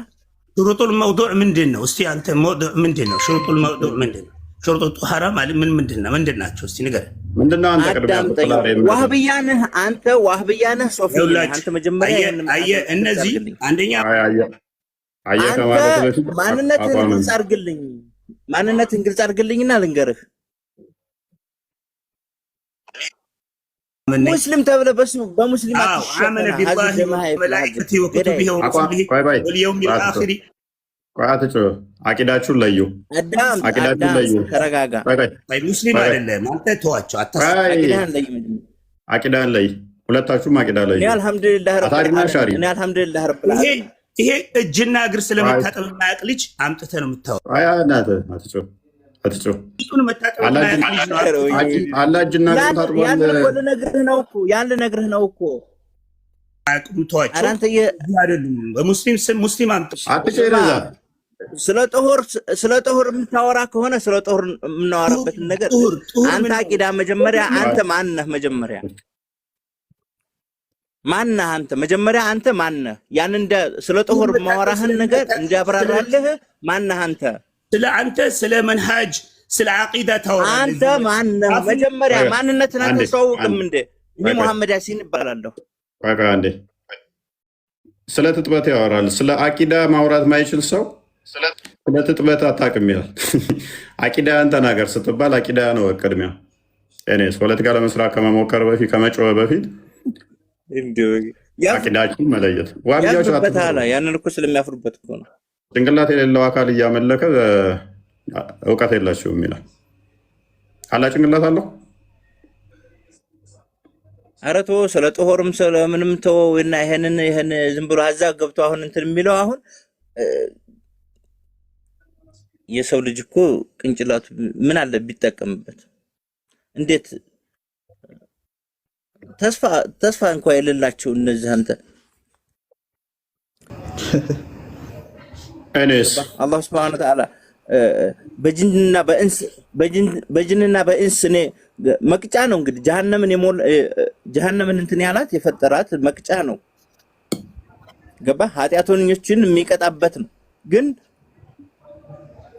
ሽሩጡል መውዱዕ ምንድን ነው? እስቲ አንተ መውዱዕ ምንድን ነው? ሽሩጡል መውዱዕ ምንድን ነው? ሽሩጡ ጠሃራ ማለት ምንድን ናቸው? እስቲ ንገረን። ምንድነው? አንተ ዋህብያ ነህ አንተ፣ ዋህብያ ነህ ሶፊ ነህ አንተ። መጀመሪያ እነዚህ አንደኛ ማንነትህን ግልጽ አድርግልኝና ልንገርህ። ሙስሊም ተብለህ በሙስሊም አቂዳችሁን ለዩ። ተረጋጋ። ሙስሊም አይደለም አንተ ተዋቸው። አቂዳን ለይ። ሁለታችሁም አቂዳ ለዩ። አልሐምዱሊላህ ረብል ዓለሚን። ይሄ እጅና እግር ስለመታጠብ የማያውቅ ልጅ አምጥተህ ነው የምታወራው። አላህ እጅና እግር ታጥቧል። ያን ልነግርህ ነው እኮ። በሙስሊም ስም ሙስሊም አምጥተህ ስለ ጦር የምታወራ ከሆነ ስለ ጦር የምናወራበትን ነገር አንተ አቂዳ መጀመሪያ አንተ ማነህ? መጀመሪያ ማነህ አንተ? መጀመሪያ አንተ ማነህ? ያን እንደ ስለ ጦር ማወራህን ነገር እንዲያብራራልህ ማነህ አንተ? ስለ መንሃጅ ስለ አቂዳ ታወራለህ። አንተ ማነህ? መጀመሪያ ማንነትን አንተ ተዋውቅም እንዴ? እኔ መሐመድ ያሲን እባላለሁ። እንዴ ስለ ትጥበት ያወራል። ስለ አቂዳ ማውራት ማይችል ሰው ስለ ትጥበት አታውቅም ይላል። አቂዳ አንተ ነገር ስትባል አቂዳ ነው ቅድሚያ። እኔስ ፖለቲካ ለመስራት ከመሞከር በፊት ከመጮህ በፊት አቂዳችን መለየት። ያንን እኮ ስለሚያፍሩበት እኮ ነው። ጭንቅላት የሌለው አካል እያመለከ እውቀት የላችሁም ይላል። አላ ጭንቅላት አለው። ኧረ ተወው፣ ስለ ጦርም ስለምንም ተወው እና ይሄን ዝም ብሎ ሀሳብ ገብቶ አሁን እንትን የሚለው አሁን የሰው ልጅ እኮ ቅንጭላቱ ምን አለ ቢጠቀምበት። እንዴት ተስፋ እንኳን የሌላቸው እነዚህ አንተ እኔስ አላህ Subhanahu Wa Ta'ala በጅንና በእንስ እኔ መቅጫ ነው እንግዲህ ጀሃነምን እንትን ያላት የፈጠራት መቅጫ ነው። ገባ? ኃጢአተኞችን የሚቀጣበት ነው። ግን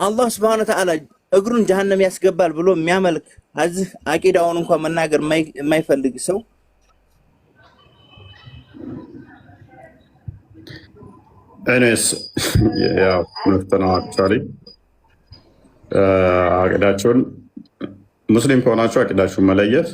አላህ Subhanahu Wa Ta'ala እግሩን ጀሃነም ያስገባል ብሎ የሚያመልክ አዚህ አቂዳውን እንኳን መናገር የማይፈልግ ሰው እኔስ ያው ነው አክቹአሊ አቂዳቸውን ሙስሊም ከሆናችሁ አቂዳችሁን መለየት